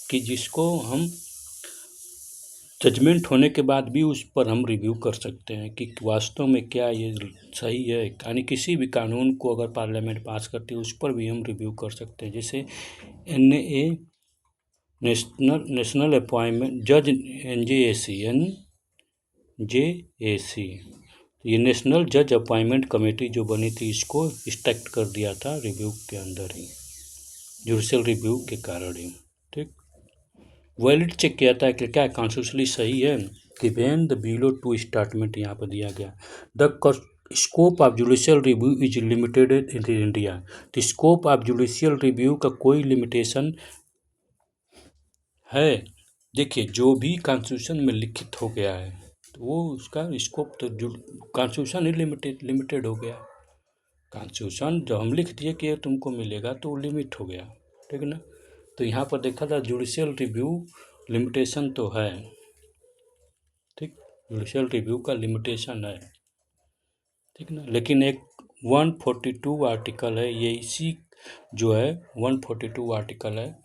कि जिसको हम जजमेंट होने के बाद भी उस पर हम रिव्यू कर सकते हैं कि वास्तव में क्या ये सही है, यानी किसी भी कानून को अगर पार्लियामेंट पास करती है उस पर भी हम रिव्यू कर सकते हैं, जैसे NA नेशनल अपॉइंटमेंट जज NJAC, ये नेशनल जज अपॉइंटमेंट कमेटी जो बनी थी इसको स्टैक्ट कर दिया था रिव्यू के अंदर ही, जुडिशियल रिव्यू के कारण ही, ठीक। वैलिड चेक किया था कि क्या कॉन्स्टिट्यूशनली सही है, कि when the below two statement यहाँ पर दिया गया, the scope of judicial review is limited in India, तो स्कोप ऑफ जुडिशियल रिव्यू का कोई लिमिटेशन है, देखिए जो भी कॉन्स्टिट्यूशन में लिखित हो गया है तो वो उसका स्कोप तो कॉन्स्टिट्यूशन ही लिमिटेड हो गया, कॉन्स्टिट्यूशन जब हम लिख दिए कि तुमको मिलेगा तो वो लिमिट हो गया, ठीक है ना। तो यहाँ पर देखा था जुडिशियल रिव्यू लिमिटेशन तो है, ठीक, जुडिशियल रिव्यू का लिमिटेशन है, ठीक ना, लेकिन एक 142 आर्टिकल है, ये इसी जो है 142 आर्टिकल है,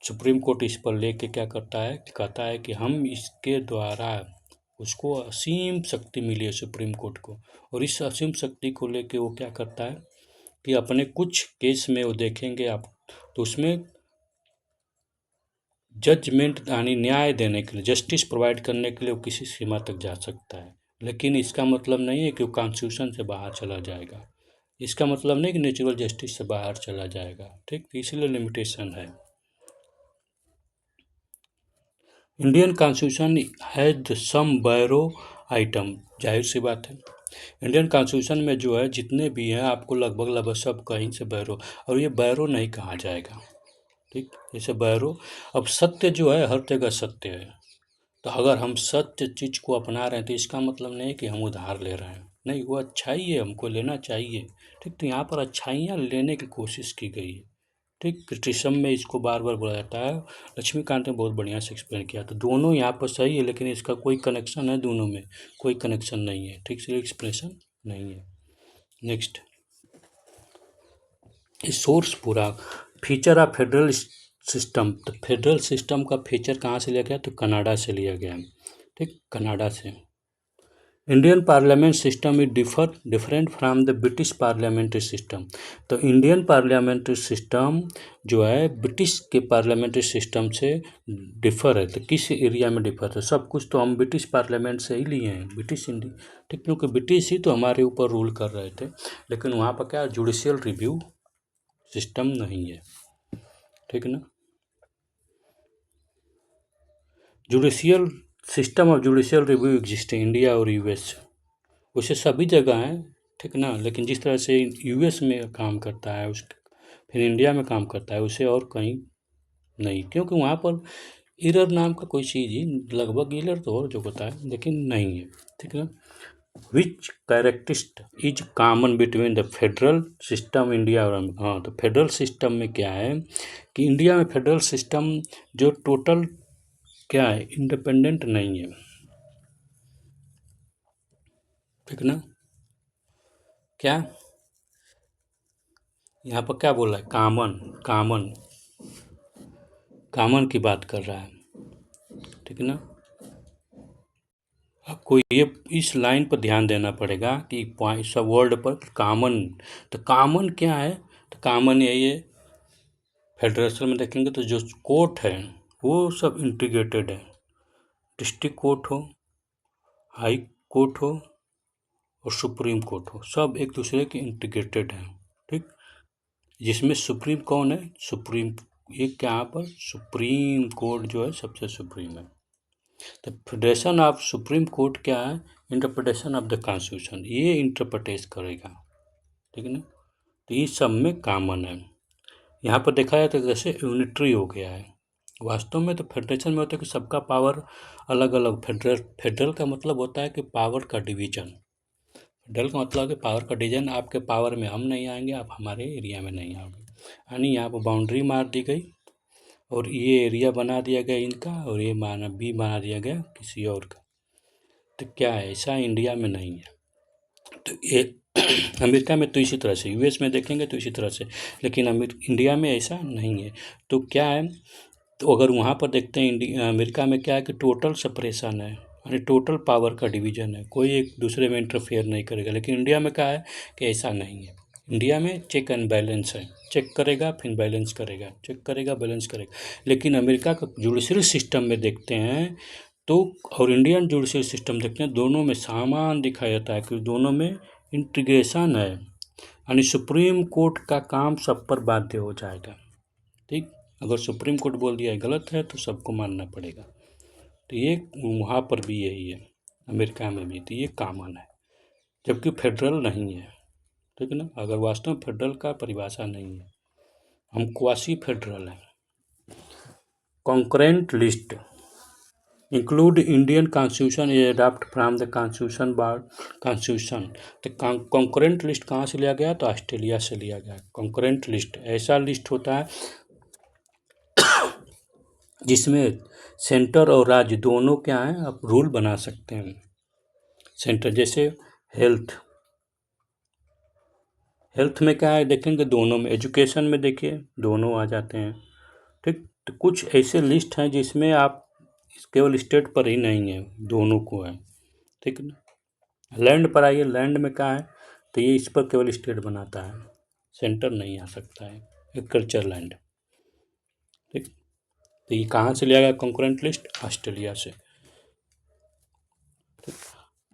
सुप्रीम कोर्ट इस पर लेके क्या करता है, कहता है कि हम इसके द्वारा उसको असीम शक्ति मिली है सुप्रीम कोर्ट को, और इस असीम शक्ति को लेके वो क्या करता है कि अपने कुछ केस में वो देखेंगे आप, तो उसमें जजमेंट यानी न्याय देने के लिए, जस्टिस प्रोवाइड करने के लिए वो किसी सीमा तक जा सकता है, लेकिन इसका मतलब नहीं है कि वो कॉन्स्टिट्यूशन से बाहर चला जाएगा, इसका मतलब नहीं कि नेचुरल जस्टिस से बाहर चला जाएगा, ठीक, इसलिए लिमिटेशन है। Indian constitution has some borrow item, जाहिर सी बात है इंडियन कॉन्स्टिट्यूशन में जो है जितने भी हैं आपको लगभग सब कहीं से बैरो, और ये बैरो नहीं कहा जाएगा, ठीक, जैसे बैरो, अब सत्य जो है हर जगह सत्य है, तो अगर हम सत्य चीज़ को अपना रहे हैं तो इसका मतलब नहीं है कि हम उधार ले रहे हैं, नहीं, वो अच्छाई है, हमको लेना चाहिए, ठीक, तो यहाँ पर अच्छाइयाँ लेने की कोशिश की गई है, ठीक, क्रिटिसिज्म में इसको बार बार बोला जाता है। लक्ष्मीकांत ने बहुत बढ़िया से एक्सप्लेन किया। तो दोनों यहाँ पर सही है, लेकिन इसका कोई कनेक्शन है, दोनों में कोई कनेक्शन नहीं है। ठीक से एक्सप्लेनेशन नहीं है। नेक्स्ट, सोर्स पूरा फीचर ऑफ फेडरल सिस्टम। तो फेडरल सिस्टम का फीचर कहाँ से लिया गया? तो कनाडा से लिया गया। ठीक, कनाडा से। Indian parliament system is different from the British parliamentary system. तो इंडियन पार्लियामेंट्री सिस्टम जो है ब्रिटिश के पार्लियामेंट्री सिस्टम से डिफर है। तो किस एरिया में डिफर है? सब कुछ तो हम ब्रिटिश पार्लियामेंट से ही लिए हैं, ब्रिटिश इंडिया। ठीक, क्योंकि ब्रिटिश ही तो हमारे ऊपर रूल कर रहे थे। लेकिन वहाँ पर क्या जुडिशियल रिव्यू सिस्टम नहीं है। ठीक ना, judicial system of judicial review exist है इंडिया और यूएस। वैसे सभी जगह हैं, ठीक ना, लेकिन जिस तरह से यूएस में काम करता है उस फिर इंडिया में काम करता है, उसे और कहीं नहीं। क्योंकि वहाँ पर एरर नाम का कोई चीज़ ही, लगभग एरर तो और जो होता है लेकिन नहीं है। ठीक है, which characteristic is common between the federal system India और हाँ, तो फेडरल सिस्टम में क्या है कि इंडिया में फेडरल सिस्टम जो टोटल क्या है, इंडिपेंडेंट नहीं है। ठीक ना, क्या यहाँ पर क्या बोल रहा है? कॉमन कॉमन कॉमन की बात कर रहा है। ठीक ना, आपको ये इस लाइन पर ध्यान देना पड़ेगा कि पॉइंट सब वर्ड पर कॉमन। तो कॉमन क्या है? तो कॉमन यही है, फेडरेशन में देखेंगे तो जो कोर्ट है वो सब इंटीग्रेटेड है। डिस्ट्रिक्ट कोर्ट हो, हाई कोर्ट हो और सुप्रीम कोर्ट हो, सब एक दूसरे के इंटीग्रेटेड हैं। ठीक, जिसमें सुप्रीम कौन है? सुप्रीम, एक यहाँ पर सुप्रीम कोर्ट जो है सबसे सुप्रीम है। तो फेडरेशन ऑफ सुप्रीम कोर्ट क्या है? इंटरप्रिटेशन ऑफ द कॉन्स्टिट्यूशन, ये इंटरप्रिटेट करेगा। ठीक है ना, तो ये सब में कॉमन है। यहाँ पर देखा जाए तो जैसे यूनिटरी हो गया है। वास्तव में तो फेडरेशन में होता है कि सबका पावर अलग अलग। फेडरल का मतलब होता है कि पावर का डिवीजन। फेडरल का मतलब है कि पावर का डिवीजन, आपके पावर में हम नहीं आएंगे, आप हमारे एरिया में नहीं आओगे। यानी यहाँ पर बाउंड्री मार दी गई और ये एरिया बना दिया गया इनका, और ये माना भी बना दिया गया किसी और का। तो क्या है, ऐसा इंडिया में नहीं है। तो ये अमेरिका में तो इसी तरह से, यूएस में देखेंगे तो इसी तरह से, लेकिन इंडिया में ऐसा नहीं है। तो क्या है, तो अगर वहाँ पर देखते हैं अमेरिका में क्या है कि टोटल सेपरेशन है, यानी टोटल पावर का डिवीजन है, कोई एक दूसरे में इंटरफेयर नहीं करेगा। लेकिन इंडिया में क्या है कि ऐसा नहीं है। इंडिया में चेक एंड बैलेंस है, चेक करेगा फिर बैलेंस करेगा, चेक करेगा बैलेंस करेगा। लेकिन अमेरिका का जुडिशरी सिस्टम में देखते हैं तो, और इंडियन जुडिशरी सिस्टम देखते हैं, दोनों में समान दिखाया जाता है कि दोनों में इंटीग्रेशन है। यानी सुप्रीम कोर्ट का काम सब पर बाध्य हो जाएगा। ठीक, अगर सुप्रीम कोर्ट बोल दिया है गलत है तो सबको मानना पड़ेगा। तो ये वहाँ पर भी यही है, अमेरिका में भी, तो ये कॉमन है, जबकि फेडरल नहीं है। ठीक है ना, अगर वास्तव में फेडरल का परिभाषा नहीं है, हम क्वासी फेडरल हैं। Concurrent list include Indian constitution is adopt from the constitution bar constitution. तो कॉन्करेंट लिस्ट कहाँ से लिया गया? तो ऑस्ट्रेलिया से लिया गया। कॉन्करेंट लिस्ट ऐसा लिस्ट होता है जिसमें सेंटर और राज्य दोनों क्या हैं, आप रूल बना सकते हैं। सेंटर जैसे हेल्थ में क्या है देखेंगे, दोनों में, एजुकेशन में देखिए दोनों आ जाते हैं। ठीक, तो कुछ ऐसे लिस्ट हैं जिसमें आप केवल स्टेट पर ही नहीं है, दोनों को है। ठीक है ना, लैंड पर आइए, लैंड में क्या है तो ये इस पर केवल स्टेट बनाता है, सेंटर नहीं आ सकता है, एग्रीकल्चर लैंड। ठीक, तो ये कहाँ से लिया गया कॉन्करेंट लिस्ट? ऑस्ट्रेलिया से।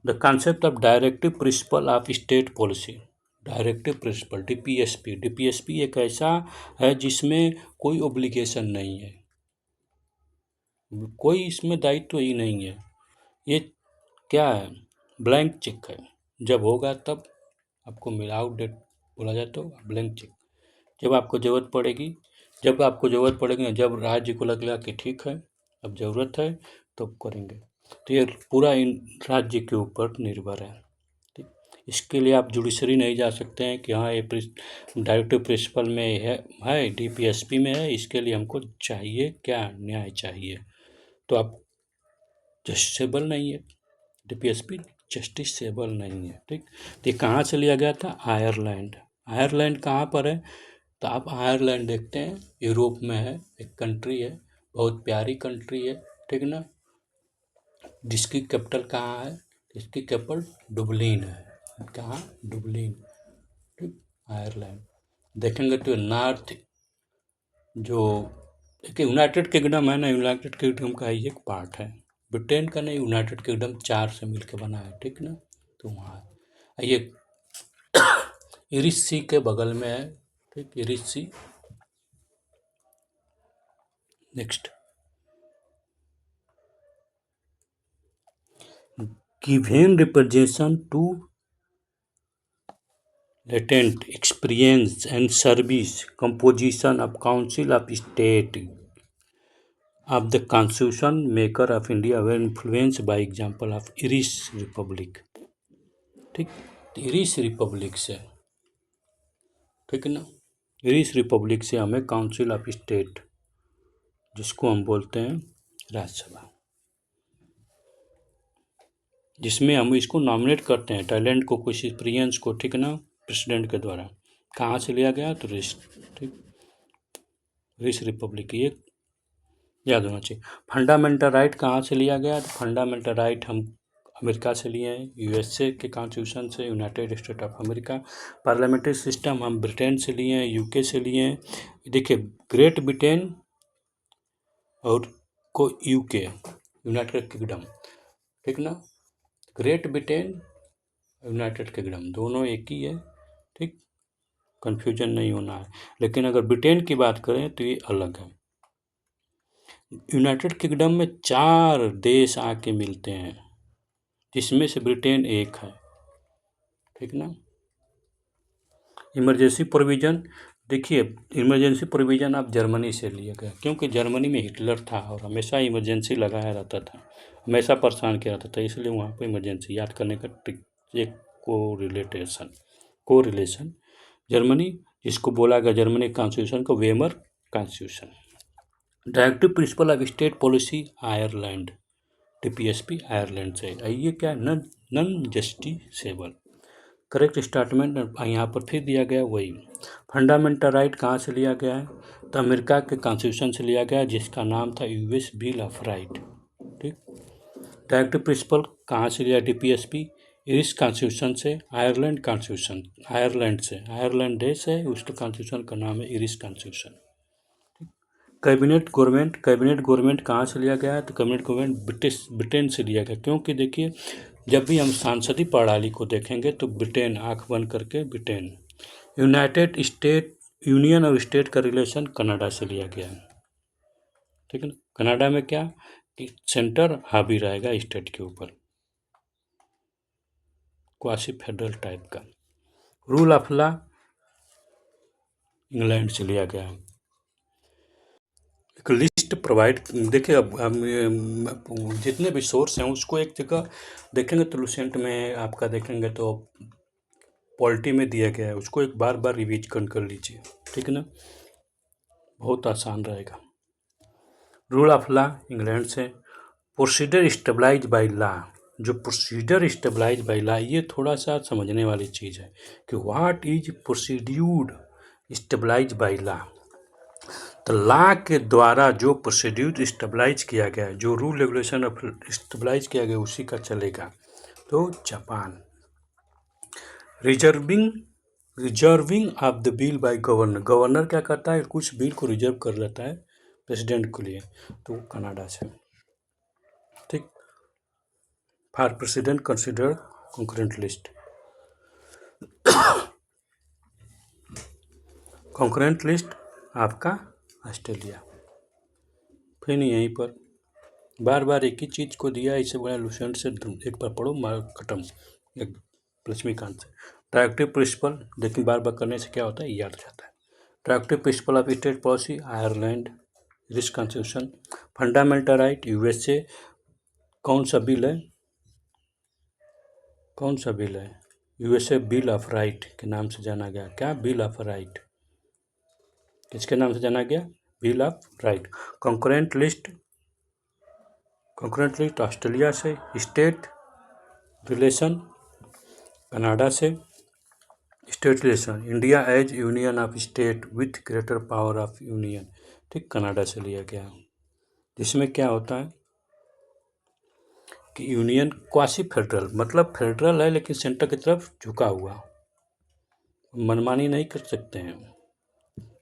The concept of directive principle of state policy. Directive principle, DPSP एक ऐसा है जिसमें कोई ओब्लिगेशन नहीं है, कोई इसमें दायित्व ही नहीं है। ये क्या है? ब्लैंक चेक है, जब होगा तब आपको मिला, आउट डेट बोला जाए तो ब्लैंक चेक। जब आपको ज़रूरत पड़ेगी, जब राज्य को लगेगा कि ठीक है अब ज़रूरत है तो करेंगे। तो ये पूरा इन राज्य के ऊपर निर्भर है। ठीक, इसके लिए आप जुडिशरी नहीं जा सकते हैं कि हाँ ये डायरेक्टिव प्रिंसिपल में है डीपीएसपी में है, इसके लिए हमको चाहिए क्या, न्याय चाहिए। तो आप जस्टिसेबल नहीं है, डीपीएसपी जस्टिसेबल नहीं है। ठीक, तो ये कहाँ से लिया गया था? आयरलैंड। आयरलैंड कहाँ पर है? तो आप आयरलैंड देखते हैं, यूरोप में है, एक कंट्री है, बहुत प्यारी कंट्री है, ठीक ना, जिसकी कैपिटल कहाँ है? इसकी कैपिटल डुबलिन है। कहाँ? डुबलिन। ठीक, आयरलैंड देखेंगे तो नॉर्थ जो एक यूनाइटेड किंगडम है ना, यूनाइटेड किंगडम का ही एक पार्ट है, ब्रिटेन का नहीं, यूनाइटेड किंगडम 4 से मिलकर बना है, ठीक ना। तो वहाँ ये इरिश सी के बगल में है, ठीक, Irish sea. Next, given representation to latent experience and service composition of council of state of the constitution maker of India were influenced by example of Irish Republic। ठीक, इरिश रिपब्लिक से, ठीक है ना, इरिश रिपब्लिक से हमें council of state, जिसको हम बोलते हैं राज्यसभा, जिसमें हम इसको नॉमिनेट करते हैं टैलेंट को, कुछ एक्सपीरियंस को, ठीक ना, प्रेसिडेंट के द्वारा। कहाँ से लिया गया? तो ठीक, इरिश रिपब्लिक, ये याद होना चाहिए। फंडामेंटल राइट कहाँ से लिया गया? तो फंडामेंटल राइट हम अमेरिका से लिए हैं, यूएसए के कॉन्स्टिट्यूशन से, United state of America. Parliamentary system हम ब्रिटेन से लिए हैं, यूके से लिए हैं। देखिए, ग्रेट ब्रिटेन और को यूके, यूनाइटेड किंगडम, ठीक ना, ग्रेट ब्रिटेन, यूनाइटेड किंगडम दोनों एक ही है, ठीक, कन्फ्यूजन नहीं होना है। लेकिन अगर ब्रिटेन की बात करें तो ये अलग है। यूनाइटेड किंगडम में 4 देश आके मिलते हैं, जिसमें से ब्रिटेन एक है, ठीक ना। इमरजेंसी प्रोविज़न, देखिए इमरजेंसी प्रोविज़न आप जर्मनी से लिया गया, क्योंकि जर्मनी में हिटलर था और हमेशा इमरजेंसी लगाया रहता था, हमेशा परेशान किया रहता था, इसलिए वहाँ पर इमरजेंसी याद करने का एक को रिलेशन जर्मनी, जिसको बोला गया जर्मनी कॉन्स्टिट्यूशन को Weimar constitution. Directive principle of state policy Ireland, DPSP Ireland से। ये क्या? नॉन जस्टिसेबल, करेक्ट स्टेटमेंट यहाँ पर फिर दिया गया वही। फंडामेंटल राइट कहाँ से लिया गया है? तो अमेरिका के कॉन्स्टिट्यूशन से लिया गया, जिसका नाम था यूएस बिल ऑफ राइट। ठीक, डायरेक्टिव प्रिंसिपल कहाँ से लिया? डीपीएसपी इरिश कॉन्स्टिट्यूशन से, आयरलैंड कॉन्स्टिट्यूशन, आयरलैंड से, आयरलैंड देश है, उसके कॉन्स्टिट्यूशन का नाम है इरिश कॉन्स्टिट्यूशन। कैबिनेट गवर्नमेंट कहाँ से लिया गया है? तो कैबिनेट गवर्नमेंट ब्रिटेन से लिया गया, क्योंकि देखिए जब भी हम सांसदीय प्रणाली को देखेंगे तो ब्रिटेन, आंख बंद करके ब्रिटेन। यूनाइटेड स्टेट, यूनियन और स्टेट का रिलेशन कनाडा से लिया गया है, ठीक है ना। कनाडा में क्या कि सेंटर हावी रहेगा स्टेट के ऊपर, क्वासी फेडरल टाइप का। रूल ऑफ लॉ इंग्लैंड से लिया गया है। एक लिस्ट प्रोवाइड, देखिए अब हम जितने भी सोर्स हैं उसको एक जगह देखेंगे तो लुसेंट में आपका देखेंगे तो पॉलिटी में दिया गया है, उसको एक बार रिवीज कर लीजिए, ठीक है ना, बहुत आसान रहेगा। रूल ऑफ लॉ इंग्लैंड से। प्रोसीजर स्टेबलाइज बाय लॉ, जो प्रोसीजर स्टेबलाइज बाय लॉ, ये थोड़ा सा समझने वाली चीज़ है कि what is procedure stabilise by law. तो लॉ के द्वारा जो प्रोसीड्यूर स्टेबलाइज किया गया है, जो रूल रेगुलेशन स्टेबलाइज किया गया उसी का चलेगा। तो Japan. Reserving of the bill bye governor, governor क्या करता है? कुछ बिल को रिजर्व कर लेता है प्रेसिडेंट के लिए, तो कनाडा से। ठीक, for president consider concurrent list. Concurrent list आपका ऑस्ट्रेलिया। फिर यहीं पर बार बार एक ही चीज़ को दिया, इससे बड़ा लुसेंट से एक बार पढ़ो, मार खत्म, एक लक्ष्मीकांत से। डायरेक्टिव प्रिंसिपल, लेकिन बार बार करने से क्या होता है, याद जाता है। Directive principle of state policy Ireland, Irish constitution. Fundamental right USA. कौन सा बिल है? कौन सा बिल है? यूएसए बिल ऑफ राइट के नाम से जाना गया। क्या? Bill of right. किसके नाम से जाना गया? Bill of right. Concurrent list Australia से। स्टेट रिलेशन कनाडा से। State relation India as union of state with greater power of union, ठीक, कनाडा से लिया गया। जिसमें क्या होता है कि यूनियन क्वासी फेडरल, मतलब फेडरल है लेकिन सेंटर की तरफ झुका हुआ, मनमानी नहीं कर सकते हैं,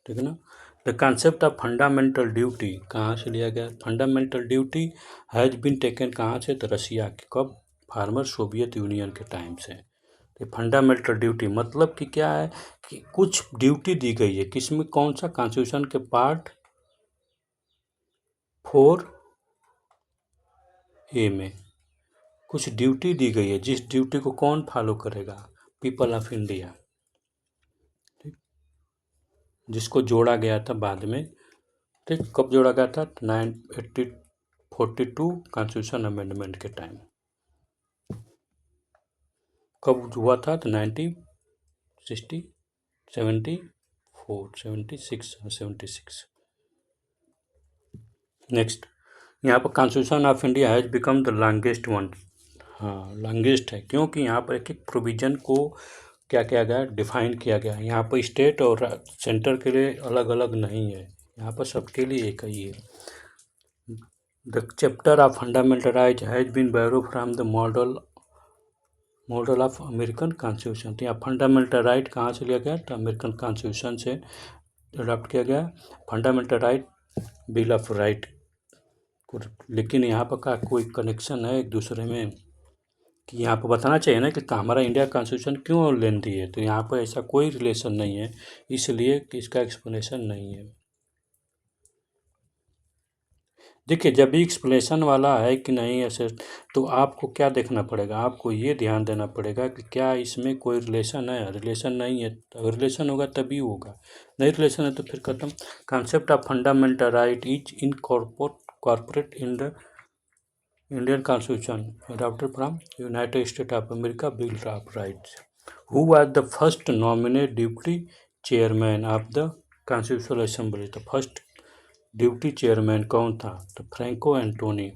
ठीक है ना। The concept of fundamental duty कहाँ से लिया गया? Fundamental duty has been taken कहाँ से? तो रसिया के। कब? फार्मर सोवियत यूनियन के टाइम से। तो फंडामेंटल ड्यूटी मतलब कि क्या है कि कुछ ड्यूटी दी गई है, किसमें? कौन सा? कॉन्स्टिट्यूशन के पार्ट 4A में कुछ ड्यूटी दी गई है, जिस ड्यूटी को कौन फॉलो करेगा? पीपल ऑफ इंडिया, ठीक, जिसको जोड़ा गया था बाद में, ठीक। कब जोड़ा गया था? 1942 कॉन्स्टिट्यूशन अमेंडमेंट के टाइम। कब हुआ था? तो 1960 74 76। नेक्स्ट, यहाँ पर constitution of India has become the longest one. हाँ, लॉन्गेस्ट है क्योंकि यहाँ पर एक एक प्रोविजन को क्या किया गया? डिफाइन किया गया। यहाँ पर स्टेट और सेंटर के लिए अलग अलग नहीं है, यहाँ पर सबके लिए एक ही है। The chapter of fundamental right has been borrow from the model of American constitution. तो यहाँ फंडामेंटल राइट कहाँ से लिया गया? तो अमेरिकन कॉन्स्टिट्यूशन से अडॉप्ट किया गया fundamental right, bill of right. लेकिन यहाँ पर का कोई कनेक्शन है एक दूसरे में कि यहाँ पर बताना चाहिए ना कि हमारा इंडिया कॉन्स्टिट्यूशन क्यों लेंथी है, तो यहाँ पर ऐसा कोई रिलेशन नहीं है, इसलिए कि इसका एक्सप्लेनेशन नहीं है। देखिए, जब भी एक्सप्लेनेशन वाला है कि नहीं ऐसे, तो आपको क्या देखना पड़ेगा? आपको ये ध्यान देना पड़ेगा कि क्या इसमें कोई रिलेशन है। रिलेशन नहीं है, अगर रिलेशन होगा तभी होगा, नहीं रिलेशन है तो फिर खत्म। Concept of fundamental right is in corporate in the Indian constitution adopted from United state of America bill of rights. Who was the first nominate deputy chairman of the constitutional assembly? तो first duty chairman कौन था? तो Franco Antony,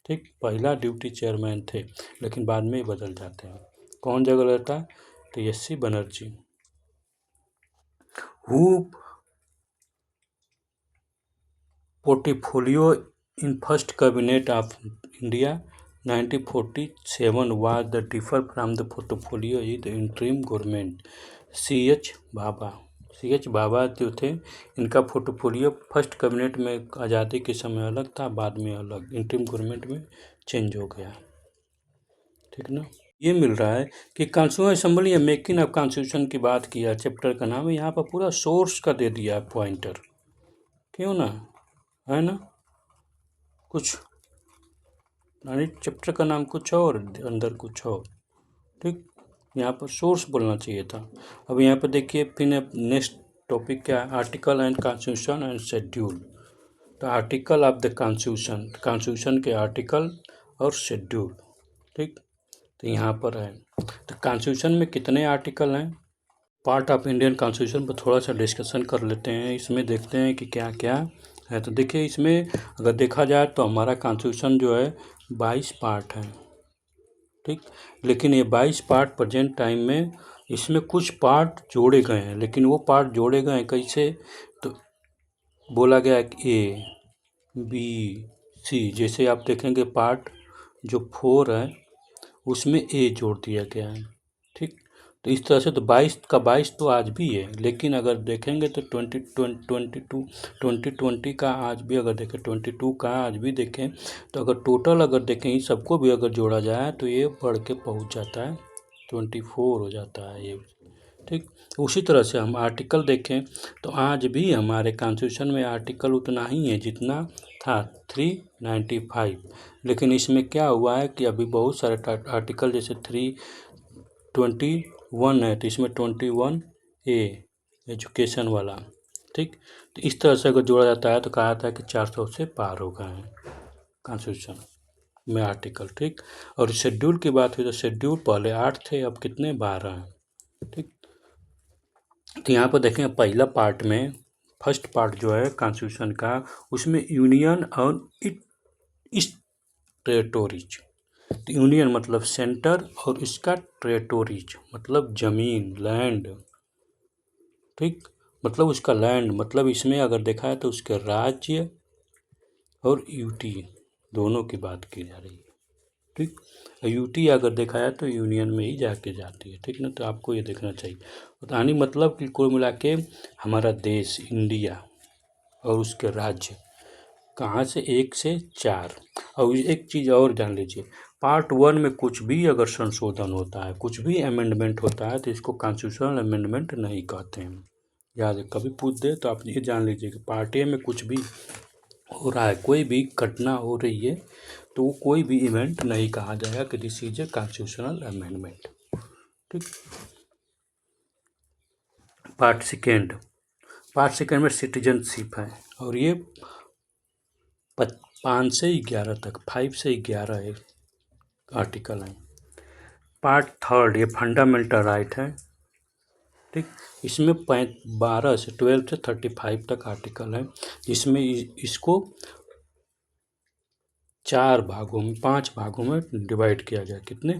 ठीक, पहला duty chairman थे, लेकिन बाद में ही बदल जाते हैं। कौन जगह रहता है? तो S C. Banerjee. Who portfolio in first cabinet of India 1947 was the differ from the portfolio in the interim government? C H Bhabha जो थे, इनका पोर्टफोलियो फर्स्ट कैबिनेट में आज़ादी के समय अलग था, बाद में अलग इंटरिम गवर्नमेंट में चेंज हो गया, ठीक ना। ये मिल रहा है कि कॉन्स्टिट्यूशन असेंबली या मेकिंग ऑफ कॉन्स्टिट्यूशन की बात किया, चैप्टर का नाम है, यहाँ पर पूरा सोर्स का दे दिया पॉइंटर, क्यों ना, है ना। कुछ यानी चैप्टर का नाम कुछ और अंदर कुछ और, ठीक, यहाँ पर सोर्स बोलना चाहिए था। अब यहाँ पर देखिए फिर नेक्स्ट टॉपिक क्या है? Article and constitution and schedule. तो आर्टिकल ऑफ द कॉन्स्टिट्यूशन के आर्टिकल और शेड्यूल, ठीक, तो यहाँ पर है। तो कॉन्स्टिट्यूशन में कितने आर्टिकल हैं? पार्ट ऑफ इंडियन कॉन्स्टिट्यूशन पर थोड़ा सा डिस्कशन कर लेते हैं। इसमें देखते हैं कि क्या क्या है। तो देखिए, इसमें अगर देखा जाए तो हमारा कॉन्स्टिट्यूशन जो है 22 पार्ट है, ठीक, लेकिन ये 22 पार्ट प्रेजेंट टाइम में इसमें कुछ पार्ट जोड़े गए हैं, लेकिन वो पार्ट जोड़े गए हैं कैसे? तो बोला गया कि A, B, C, जैसे आप देखेंगे पार्ट जो 4 है उसमें A जोड़ दिया गया है, ठीक। तो इस तरह से तो 22 का 22 तो आज भी है, लेकिन अगर देखेंगे तो 2020 का आज भी अगर देखें, 22 का आज भी देखें, तो अगर टोटल अगर देखें इन सबको भी अगर जोड़ा जाए तो ये बढ़ के पहुँच जाता है 24 हो जाता है ये, ठीक। उसी तरह से हम आर्टिकल देखें तो आज भी हमारे कॉन्स्टिट्यूशन में आर्टिकल उतना ही है जितना था 395, लेकिन इसमें क्या हुआ है कि अभी बहुत सारे आर्टिकल जैसे 321 है, तो इसमें 21A एजुकेशन वाला, ठीक। तो इस तरह से अगर जोड़ा जाता है तो कहा जाता है कि 400 से पार हो गए हैं कॉन्स्टिट्यूशन, में आर्टिकल, ठीक। और शेड्यूल की बात हुई तो शेड्यूल पहले 8 थे, अब कितने 12 हैं, ठीक। तो यहाँ पर देखें पहला पार्ट में, फर्स्ट पार्ट जो है कॉन्स्टिट्यूशन का, उसमें यूनियन और इस टेरिटोरीज। तो यूनियन मतलब सेंटर और इसका टेरिटोरीज मतलब जमीन, लैंड, ठीक। मतलब उसका लैंड, मतलब इसमें अगर देखा है तो उसके राज्य और यूटी दोनों की बात की जा रही है, ठीक। यूटी अगर देखा है तो यूनियन में ही जाके जाती है, ठीक ना। तो आपको ये देखना चाहिए। यानी मतलब कि कुल मिला के हमारा देश इंडिया और उसके राज्य कहाँ से 1 से 4। और एक चीज़ और जान लीजिए, पार्ट 1 में कुछ भी अगर संशोधन होता है, कुछ भी अमेंडमेंट होता है तो इसको कॉन्स्टिट्यूशनल अमेंडमेंट नहीं कहते हैं। याद है, कभी पूछ दे तो आप ये जान लीजिए कि पार्ट ए में कुछ भी हो रहा है, कोई भी घटना हो रही है तो वो कोई भी इवेंट नहीं कहा जाएगा कि this is a constitutional amendment, ठीक। पार्ट सेकेंड में सिटीजनशिप है और ये 5 से 11 तक, 5 से 11 है आर्टिकल है। पार्ट थर्ड ये फंडामेंटल राइट है, ठीक। इसमें 12 से 12 से 35 तक आर्टिकल है, जिसमें इसको 5 भागों में डिवाइड किया गया। कितने?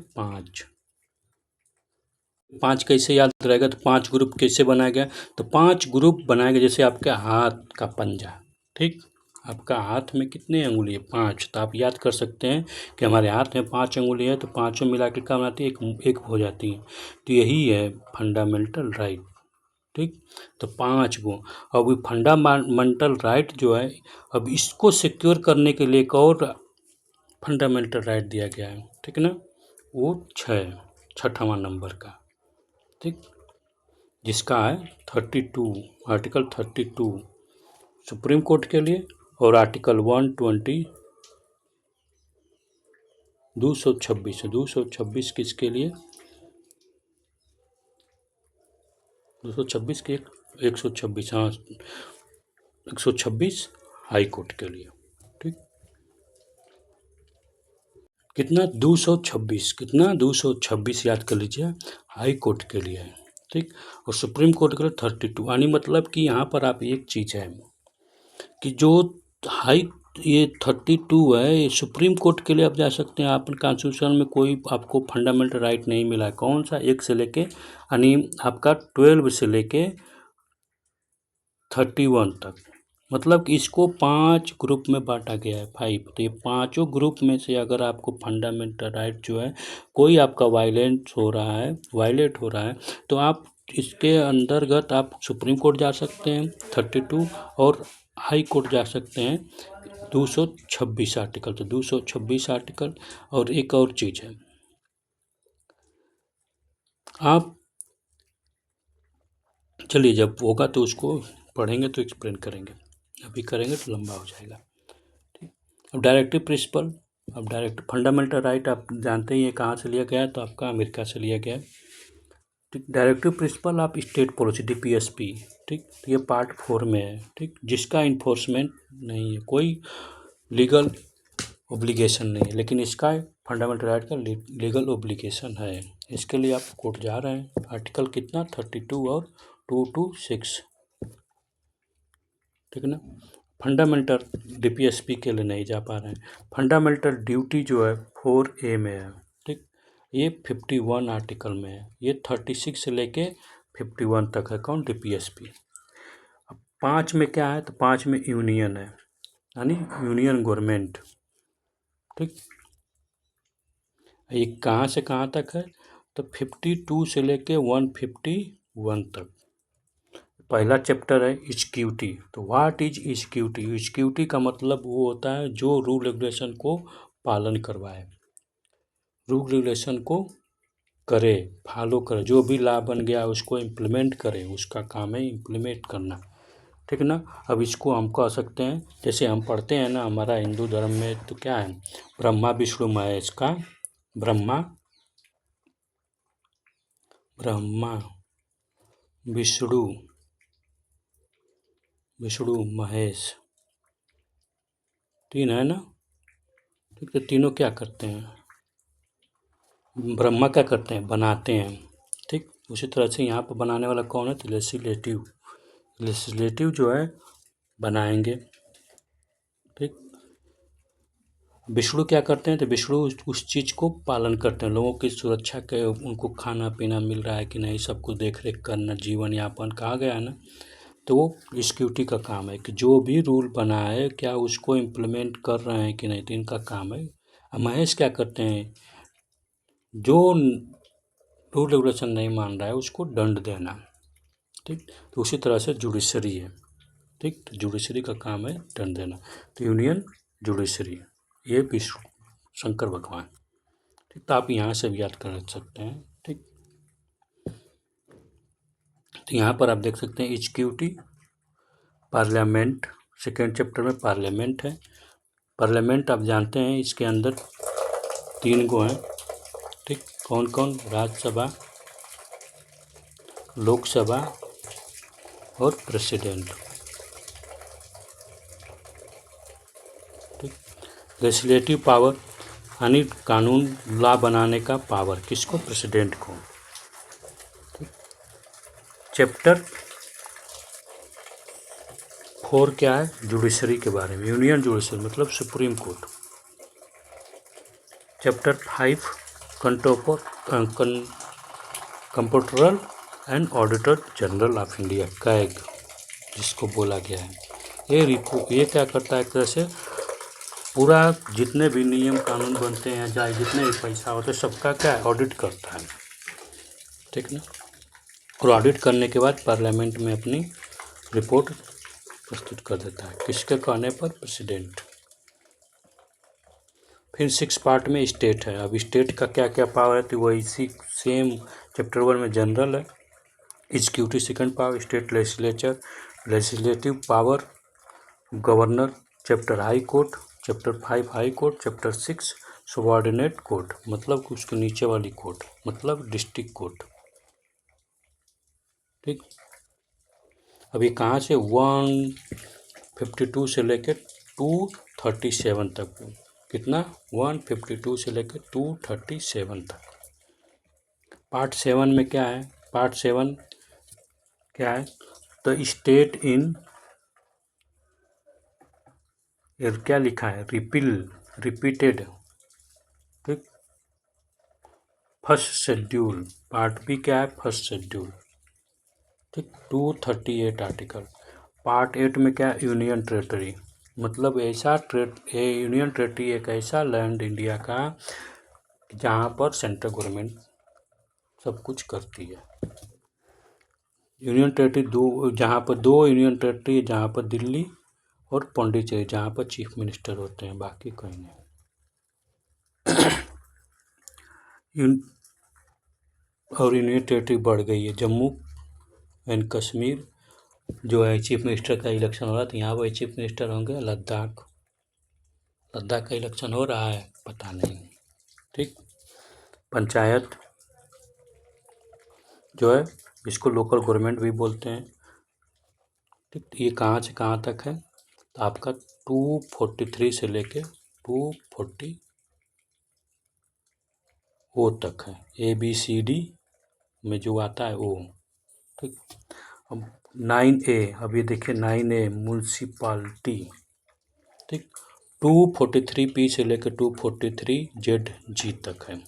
5 कैसे याद रहेगा? तो 5 ग्रुप कैसे बनाया गया? तो 5 ग्रुप बनाया गया जैसे आपके हाथ का पंजा, ठीक। आपका हाथ में कितने अंगुली है? 5। तो आप याद कर सकते हैं कि हमारे हाथ में 5 अंगुली है, तो पाँचों मिला के क्या बनाती है? एक हो जाती है। तो यही है फंडामेंटल राइट, ठीक। तो 5 गो। अब ये फंडामेंटल राइट जो है, अब इसको सिक्योर करने के लिए एक और फंडामेंटल राइट दिया गया है, ठीक ना। वो 6वां नंबर का, ठीक। जिसका है 32, आर्टिकल 32 सुप्रीम कोर्ट के लिए, और आर्टिकल 120 226 किसके लिए? 226 के 126, हाँ 126 हाई कोर्ट के लिए, ठीक। कितना? 226, कितना? 226 याद कर लीजिए, हाई कोर्ट के लिए है, ठीक। और सुप्रीम कोर्ट के लिए 32। यानी मतलब कि यहाँ पर आप एक चीज़ है कि जो हाई ये 32 है, ये सुप्रीम कोर्ट के लिए आप जा सकते हैं। आप कॉन्स्टिट्यूशन में कोई आपको फंडामेंटल राइट नहीं मिला है। कौन सा? 1 से लेके, यानी आपका 12 से लेके 31 तक। मतलब कि इसको 5 ग्रुप में बांटा गया है, 5। तो ये पाँचों ग्रुप में से अगर आपको फंडामेंटल राइट जो है कोई आपका वायलेट हो रहा है, तो आप इसके अंतर्गत आप सुप्रीम कोर्ट जा सकते हैं 32, और हाई कोर्ट जा सकते हैं 226 आर्टिकल। तो 226 आर्टिकल। और एक और चीज़ है, आप चलिए जब होगा तो उसको पढ़ेंगे तो एक्सप्लेन करेंगे, अभी करेंगे तो लंबा हो जाएगा, ठीक। अब डायरेक्टिव प्रिंसिपल, अब डायरेक्ट फंडामेंटल राइट आप जानते ही हैं कहाँ से लिया गया है, तो आपका अमेरिका से लिया गया है, ठीक। डायरेक्टिव प्रिंसिपल आप स्टेट पॉलिसी DPSP, ठीक। तो ये पार्ट 4 में है, ठीक। जिसका इन्फोर्समेंट नहीं है, कोई लीगल ओब्लिगेशन नहीं है, लेकिन इसका फंडामेंटल राइट का लीगल ओब्लिगेशन है। इसके लिए आप कोर्ट जा रहे हैं। आर्टिकल कितना? 32 और 226, ठीक है ना। फंडामेंटल DPSP के लिए नहीं जा पा रहे हैं। फंडामेंटल ड्यूटी जो है 4A में है, ठीक। ये 51 आर्टिकल में है। ये 36 से लेके 51 तक है। कौन? DPSP। अब 5 में क्या है? तो 5 में यूनियन है, यानी यूनियन गवर्नमेंट, ठीक। ये कहाँ से कहाँ तक है? तो 52 से लेके 151 तक। पहला चैप्टर है इक्विटी। तो व्हाट इज इक्विटी? इक्विटी का मतलब वो होता है जो रूल रेगुलेशन को पालन करवाए, रूल रेगुलेशन को करे, फॉलो करे, जो भी लॉ बन गया उसको इम्प्लीमेंट करे, उसका काम है इम्प्लीमेंट करना, ठीक ना। अब इसको हम कह सकते हैं, जैसे हम पढ़ते हैं ना हमारा हिंदू धर्म में, तो क्या है? ब्रह्मा विष्णु महेश का, ब्रह्मा विष्णु महेश, 3 है ना। ठीक, तो तीनों क्या करते हैं, ब्रह्मा क्या करते हैं, बनाते हैं। ठीक, उसी तरह से यहाँ पर बनाने वाला कौन है, तो लेजिस्लेटिव, लेजिस्लेटिव जो है बनाएंगे। ठीक, विष्णु क्या करते हैं, तो विष्णु उस चीज़ को पालन करते हैं, लोगों की सुरक्षा के, उनको खाना पीना मिल रहा है कि नहीं, सब कुछ देख रेख करना, जीवन यापन कहा गया है ना। तो वो सिक्योरिटी का काम है कि जो भी रूल बना है क्या उसको इम्प्लीमेंट कर रहे हैं कि नहीं, तो इनका काम है। अब महेश क्या करते हैं, जो रूल रेगुलेशन नहीं मान रहा है उसको दंड देना। ठीक, तो उसी तरह से जुडिशरी है। ठीक, तो जुडिशरी का काम है दंड देना, तो यूनियन जुडिशरी, ये विष्णु शंकर भगवान। ठीक, तो आप यहाँ से भी याद कर सकते हैं। ठीक, तो यहाँ पर आप देख सकते हैं एग्जीक्यूटिव, पार्लियामेंट, सेकेंड चैप्टर में पार्लियामेंट है। पार्लियामेंट आप जानते हैं इसके अंदर 3 गो हैं। ठीक, कौन कौन, राज्यसभा, लोकसभा और प्रेसिडेंट। ठीक, लेजिस्लेटिव पावर यानी कानून लॉ बनाने का पावर किसको, प्रेसिडेंट को। चैप्टर 4 क्या है, जुडिशरी के बारे में, यूनियन जुडिशरी मतलब supreme court. Chapter 5 comptroller and auditor general of India, CAG जिसको बोला गया है। ये क्या करता है, एक तरह से पूरा जितने भी नियम कानून बनते हैं, चाहे जितने भी पैसा होते हैं, सबका क्या ऑडिट करता है। ठीक ना, और ऑडिट करने के बाद पार्लियामेंट में अपनी रिपोर्ट प्रस्तुत कर देता है, किसके कहने पर, प्रेसिडेंट। फिर 6 पार्ट में स्टेट है। अब स्टेट का क्या क्या पावर है, तो वही सेम चैप्टर 1 में जनरल है, executive second power, state legislature, legislative power, governor, chapter high court, chapter 5 high court, chapter 6 subordinate court मतलब उसके नीचे वाली कोर्ट मतलब डिस्ट्रिक्ट कोर्ट। ठीक, अब ये कहाँ से 152 से लेकर 237 तक, कितना, 152 से लेकर 237 तक। पार्ट 7 में क्या है, पार्ट 7 क्या है, तो स्टेट इन, क्या लिखा है, रिपीटेड। ठीक, फर्स्ट शेड्यूल, पार्ट बी क्या है, फर्स्ट शेड्यूल। ठीक, 238 आर्टिकल। पार्ट 8 में क्या है, यूनियन टेरेटरी मतलब ऐसा यूनियन टेरेटरी एक ऐसा लैंड इंडिया का जहाँ पर सेंट्रल गवर्नमेंट सब कुछ करती है। यूनियन टेरेटरी जहाँ पर 2 यूनियन टेरेटरी है, जहाँ पर दिल्ली और पौंडीचेरी, जहाँ पर चीफ मिनिस्टर होते हैं, बाकी कहीं नहीं। और यूनियन टेरेटरी बढ़ गई है, जम्मू एंड कश्मीर जो है, चीफ मिनिस्टर का इलेक्शन हो रहा था, यहाँ वही चीफ मिनिस्टर होंगे। लद्दाख का इलेक्शन हो रहा है, पता नहीं। ठीक, पंचायत जो है इसको लोकल गवर्नमेंट भी बोलते हैं। ठीक, ये कहाँ से कहाँ तक है, तो आपका 243 से लेके 240 ओ तक है, ABCD में जो आता है वो। ठीक, अब 9A, अब ये देखिए 9A म्यूनसिपाल्टी। ठीक, 243 P से लेकर 243 ZG तक है,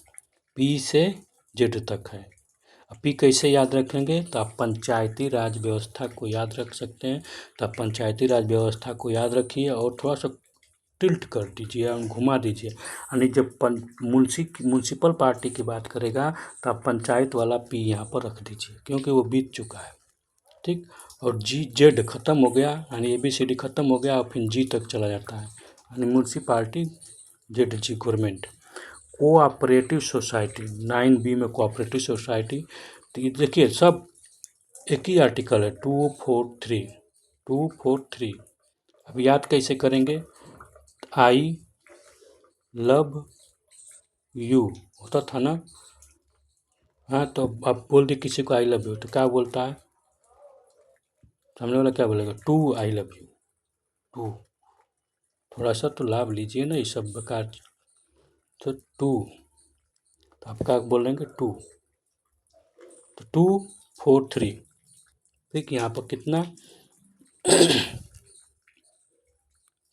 P से Z तक है। अब P कैसे याद रखेंगे, तो आप पंचायती राज व्यवस्था को याद रख सकते हैं। तो आप पंचायती राज व्यवस्था को याद रखिए और थोड़ा सा टिल्ट कर दीजिए, घुमा दीजिए, यानी जब म्यूनसिपल पार्टी की बात करेगा तो आप पंचायत वाला P यहाँ पर रख दीजिए, क्योंकि वो बीत चुका है। ठीक, और GZ खत्म हो गया, यानी ABCD खत्म हो गया और फिर G तक चला जाता है, यानी municipality, ZG government. Cooperative society 9B में कोऑपरेटिव सोसाइटी, तो ये देखिए सब एक ही आर्टिकल है, 243। अब याद कैसे करेंगे, आई लव यू होता था ना, हाँ, तो अब बोल दी किसी को आई लव यू, तो क्या बोलता है, सामने वाला क्या बोलेगा, 2 आई लव यू। 2, थोड़ा सा तो लाभ लीजिए ना, ये सब बेकार तो 2, तो आपका बोल रहे हैं 2, तो 2 4 3। ठीक, यहाँ पर कितना,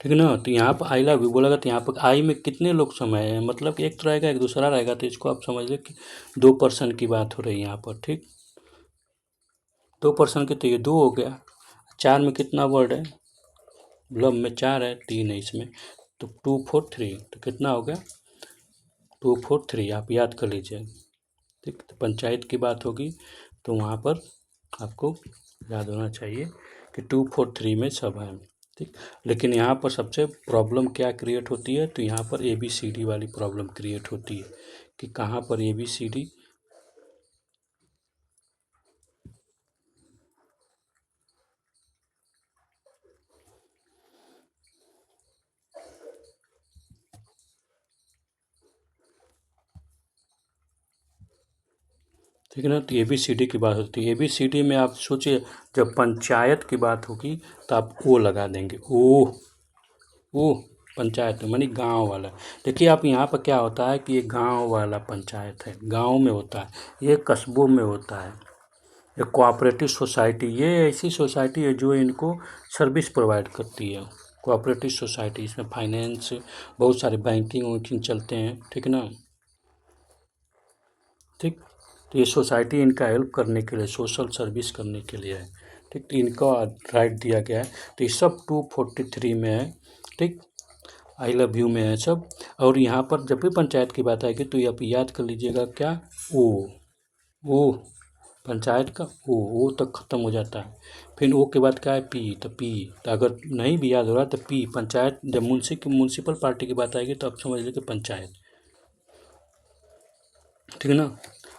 ठीक है ना। तो यहाँ पर आई लव यू बोलेगा तो यहाँ पर आई में कितने लोग समय है, मतलब कि एक तो रहेगा एक दूसरा रहेगा, तो इसको आप समझ लें कि 2 पर्सन की बात हो रही है यहाँ पर। ठीक, 2 पर्सन के, तो ये 2 हो गया। 4 में कितना वर्ड है, लव में 4 है, 3 है इसमें, तो 2 4 3, तो कितना हो गया 2 4 3, आप याद कर लीजिए। ठीक, तो पंचायत की बात होगी तो वहाँ पर आपको याद होना चाहिए कि 2 4 3 में सब है। ठीक, लेकिन यहाँ पर सबसे प्रॉब्लम क्या क्रिएट होती है, तो यहाँ पर ABCD वाली प्रॉब्लम क्रिएट होती है कि कहाँ पर ABCD, ठीक है ना। तो ABCD की बात होती है, ABCD में आप सोचिए जब पंचायत की बात होगी तो आप ओ लगा देंगे, ओ पंचायत मानी गांव वाला। देखिए आप यहाँ पर क्या होता है कि ये गांव वाला पंचायत है, गांव में होता है, ये कस्बों में होता है। ये कोऑपरेटिव सोसाइटी, ये ऐसी सोसाइटी है जो इनको सर्विस प्रोवाइड करती है, कोऑपरेटिव सोसाइटी। इसमें फाइनेंस, बहुत सारे बैंकिंग वैंकिंग चलते हैं, ठीक ना। ठीक, तो ये सोसाइटी इनका हेल्प करने के लिए, सोशल सर्विस करने के लिए है। ठीक, तो इनका राइट दिया गया है, तो ये सब 243 में है। ठीक, आई लव यू में है सब। और यहाँ पर जब भी पंचायत की बात आएगी तो ये आप याद कर लीजिएगा क्या, ओ पंचायत का ओ तक ख़त्म हो जाता है। फिर ओ के बाद क्या है, पी, तो पी, तो अगर नहीं भी याद हो रहा तो पी पंचायत, जब म्यूनसिपल पार्टी की बात आएगी तो आप समझ लीजिए पंचायत, ठीक है ना।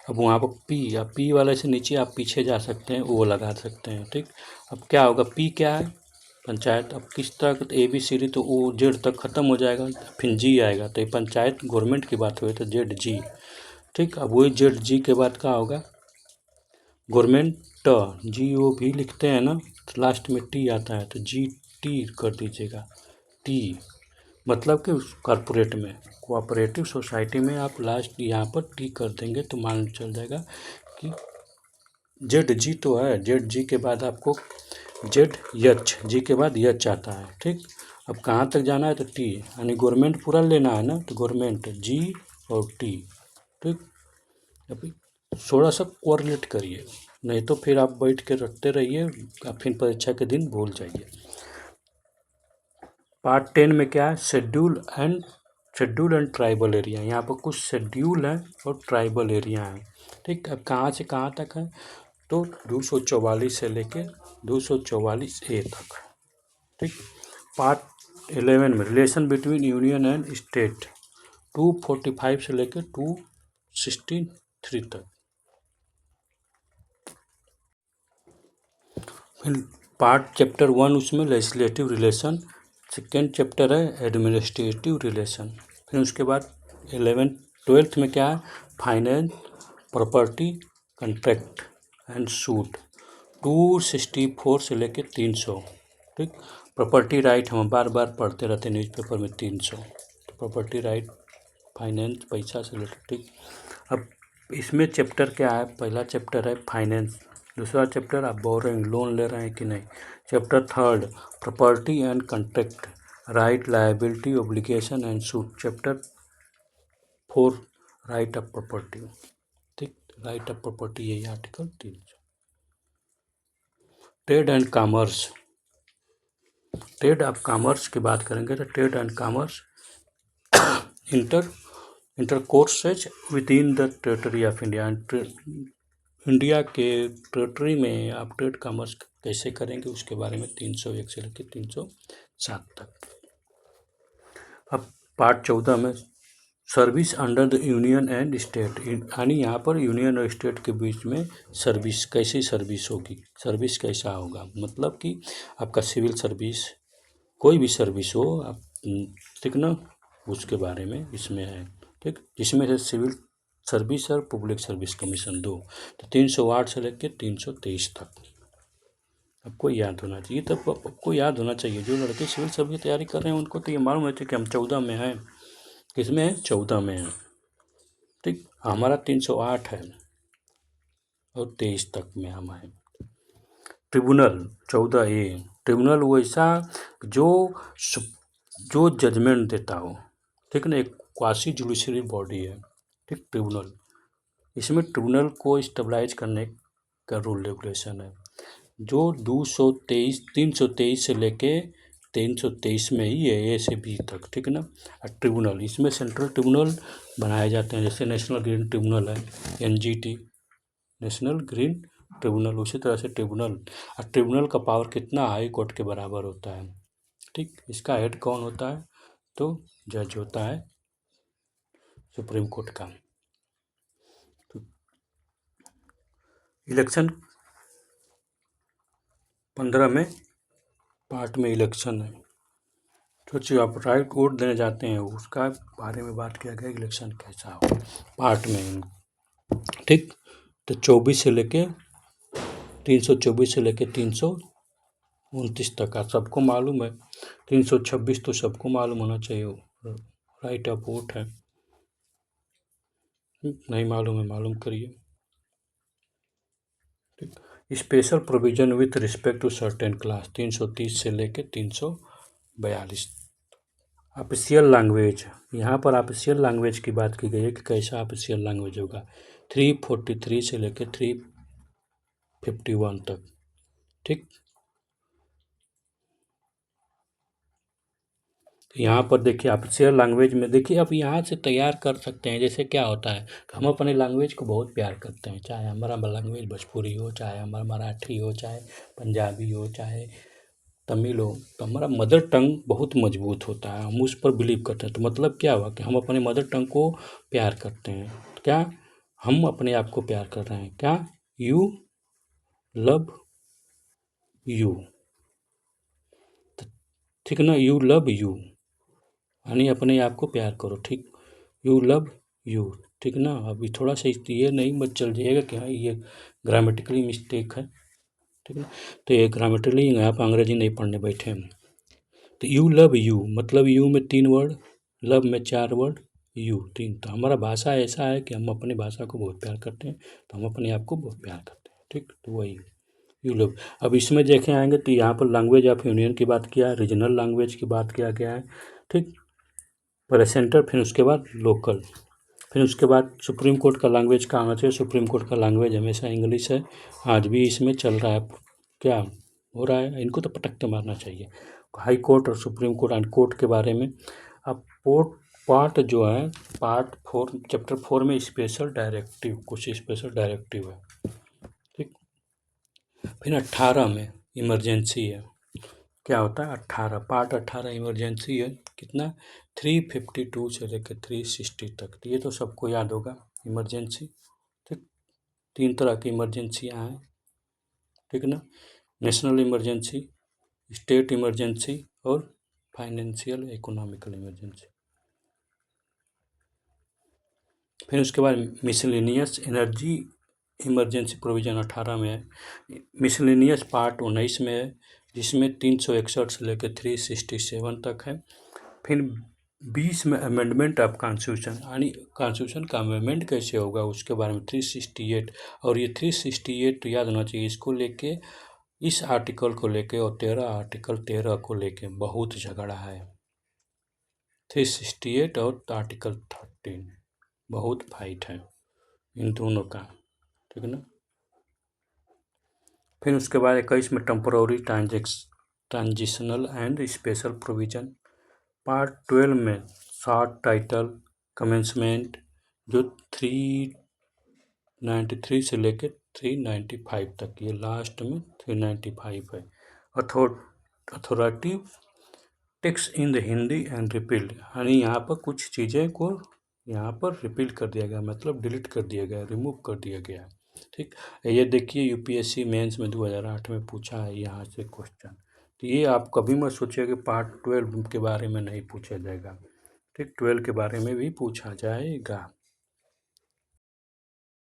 अब वहाँ पर पी, या पी वाले से नीचे आप पीछे जा सकते हैं, ओ लगा सकते हैं। ठीक, अब क्या होगा, पी क्या है, पंचायत। अब किस तरह का, ABCD तो ओ जेड तक ख़त्म हो जाएगा, फिर जी आएगा, तो ये पंचायत गवर्नमेंट की बात हुई तो ZG। ठीक, अब वही ZG के बाद क्या होगा, गवर्नमेंट, GOV लिखते हैं ना, तो लास्ट में टी आता है, तो GT कर दीजिएगा, टी, मतलब कि उस कॉरपोरेट में, कोऑपरेटिव सोसाइटी में आप लास्ट यहाँ पर टी कर देंगे तो मान चल जाएगा कि ZG तो है, ZG के बाद आपको ZH, जी के बाद यच आता है। ठीक, अब कहाँ तक जाना है, तो टी, यानी गवर्नमेंट पूरा लेना है ना, तो गवर्नमेंट G और टी। ठीक, अभी थोड़ा सा कोरिलेट करिए, नहीं तो फिर आप बैठ के रटते रहिए, आप फिर परीक्षा के दिन भूल जाइए। पार्ट 10 में क्या है, शेड्यूल एंड ट्राइबल एरिया। यहाँ पर कुछ शेड्यूल है और ट्राइबल एरिया है। ठीक, अब कहाँ से कहाँ तक है, तो 244 से लेके 244A तक। ठीक, पार्ट 11 में relation between union and state, 245 से लेके 263 तक। फिर पार्ट चैप्टर 1 उसमें लेजिस्लेटिव रिलेशन, सेकेंड चैप्टर है एडमिनिस्ट्रेटिव रिलेशन। फिर उसके बाद 12th में क्या है, finance, property, contract and suit, 264 से लेके 300। ठीक, प्रॉपर्टी राइट हम बार बार पढ़ते रहते हैं न्यूज़पेपर में, 300, तो प्रॉपर्टी राइट, फाइनेंस, पैसा से रिलेटेड। ठीक, अब इसमें चैप्टर क्या है, पहला चैप्टर है फाइनेंस, दूसरा चैप्टर आप बोरिंग लोन ले रहे हैं कि नहीं, chapter 3 property and contract, right, liability, obligation and suit, chapter 4 right of property. ठीक, राइट ऑफ प्रॉपर्टी यही article 300। Trade and commerce, trade of commerce की बात करेंगे तो trade and commerce intercourses within the territory of India, India के territory में आप trade commerce कैसे करेंगे उसके बारे में 301 से लेकर 307 तक। अब पार्ट 14 में service under the union and state, यानी यहाँ पर यूनियन और स्टेट के बीच में सर्विस, कैसी सर्विस होगी, सर्विस कैसा होगा, मतलब कि आपका सिविल सर्विस, कोई भी सर्विस हो आप, ठीक ना, उसके बारे में इसमें है। ठीक, जिसमें से सिविल सर्विस और पब्लिक सर्विस कमीशन 2, तो 308 से लेकर 323 तक आपको याद होना चाहिए। तब आपको याद होना चाहिए, जो लड़के सिविल सर्विस की तैयारी कर रहे हैं उनको तो ये मालूम है कि हम 14 में हैं, किसमें है? 14 में है। ठीक, हमारा 308 है और 23 तक में हम हैं। ट्रिब्यूनल 14A, ट्रिब्यूनल वैसा जो जो जजमेंट देता हो, ठीक ना, एक क्वासी जुडिशरी बॉडी है। ठीक, ट्रिब्यूनल, इसमें ट्रिब्यूनल को स्टेबलाइज करने का रूल रेगुलेशन है जो 323 से लेके 323 में ही है, ए से बी तक। ठीक है ना। ट्रिब्यूनल, इसमें सेंट्रल ट्रिब्यूनल बनाए जाते हैं, जैसे नेशनल ग्रीन ट्रिब्यूनल है, NGT, नेशनल ग्रीन ट्रिब्यूनल। उसी तरह से ट्रिब्यूनल, और ट्रिब्यूनल का पावर कितना? हाई कोर्ट के बराबर होता है। ठीक, इसका हेड कौन होता है? तो जज होता है सुप्रीम कोर्ट का। तो इलेक्शन 15 में पार्ट में इलेक्शन है। सोचिए आप राइट वोट देने जाते हैं, उसका बारे में बात किया गया इलेक्शन कैसा हो पार्ट में। ठीक, तो 24 से लेके 324 से लेके 329 तक का सबको मालूम है। 326 तो सबको मालूम होना चाहिए, राइट ऑफ वोट है। नहीं मालूम है, मालूम करिए। ठीक, special provision with respect to certain class 330 से लेके 342। ऑफिशियल लैंग्वेज, यहाँ पर ऑफिशियल लैंग्वेज की बात की गई है कि कैसा ऑफिशियल लैंग्वेज होगा। 343 से लेके 351 तक। ठीक, यहाँ पर देखिए ऑफिशियल लैंग्वेज में देखिए आप यहाँ से तैयार कर सकते हैं। जैसे क्या होता है, हम अपने लैंग्वेज को बहुत प्यार करते हैं, चाहे हमारा लैंग्वेज भोजपुरी हो, चाहे हमारा मराठी हो, चाहे पंजाबी हो, चाहे तमिल हो, तो हमारा मदर टंग बहुत मजबूत होता है, हम उस पर बिलीव करते हैं। तो मतलब क्या हुआ कि हम अपने मदर टंग को प्यार करते हैं। तो क्या हम अपने आप को प्यार कर रहे हैं? क्या? यू लव यू, ठीक ना, यू लव यू, यानी अपने आप को प्यार करो। ठीक, यू लव यू, ठीक ना। अभी थोड़ा सा ये नहीं मत चल जाइएगा कि हाँ ये ग्रामेटिकली मिस्टेक है, ठीक ना। तो ये ग्रामेटिकली यहाँ पर अंग्रेजी नहीं पढ़ने बैठे हम। तो यू लव यू मतलब यू में 3 वर्ड, लव में 4 वर्ड, यू 3। तो हमारा भाषा ऐसा है कि हम अपनी भाषा को बहुत प्यार करते हैं, तो हम अपने आप को बहुत प्यार करते हैं। ठीक, तो वही यू लव। अब इसमें देखें आएंगे तो यहाँ पर लैंग्वेज ऑफ यूनियन की बात किया है, रीजनल लैंग्वेज की बात किया गया है। ठीक, पहले सेंटर, फिर उसके बाद लोकल, फिर उसके बाद सुप्रीम कोर्ट का लैंग्वेज का आना चाहिए। सुप्रीम कोर्ट का लैंग्वेज हमेशा इंग्लिश है, आज भी इसमें चल रहा है। क्या हो रहा है, इनको तो पटक के मारना चाहिए। हाई कोर्ट और सुप्रीम कोर्ट एंड कोर्ट के बारे में। अब कोर्ट पार्ट जो है, पार्ट 4 चैप्टर 4 में स्पेशल डायरेक्टिव, कुछ स्पेशल डायरेक्टिव है। ठीक, फिर 18 में इमरजेंसी है। क्या होता है? 18, पार्ट 18 इमरजेंसी है। कितना? 352 से लेकर 360 तक। ये तो सबको याद होगा इमरजेंसी। ठीक, 3 तरह की इमरजेंसियाँ हैं, ठीक ना। नेशनल इमरजेंसी, स्टेट इमरजेंसी और फाइनेंशियल इकोनॉमिकल इमरजेंसी। फिर उसके बाद मिसलेनियस एनर्जी इमरजेंसी प्रोविज़न 18 में है। मिसलेनियस पार्ट 19 में है, जिसमें 361 से लेकर 367 तक है। फिर 20 में अमेंडमेंट ऑफ कॉन्स्टिट्यूशन, यानी कॉन्स्टिट्यूशन का अमेंडमेंट कैसे होगा उसके बारे में 368। और ये 368 तो याद होना चाहिए, इसको लेके, इस आर्टिकल को लेके और 13 को लेके बहुत झगड़ा है। 368 और आर्टिकल 13 बहुत फाइट है इन दोनों का, ठीक है ना। फिर उसके बाद 21 में temporary transitional and special provision. Part 12 में शॉर्ट टाइटल कमेंसमेंट, जो 393 से लेकर 395 तक, ये लास्ट में 395 है। Authority text in the Hindi and repealed, यानी यहाँ पर कुछ चीज़ें को यहाँ पर रिपील कर दिया गया, मतलब डिलीट कर दिया गया, रिमूव कर दिया गया। ठीक, ये देखिए यूपीएससी मेंस में 2008 में पूछा है यहाँ से क्वेश्चन। तो ये आप कभी मत सोचिए कि पार्ट 12 के बारे में नहीं पूछा जाएगा। ठीक, 12 के बारे में भी पूछा जाएगा।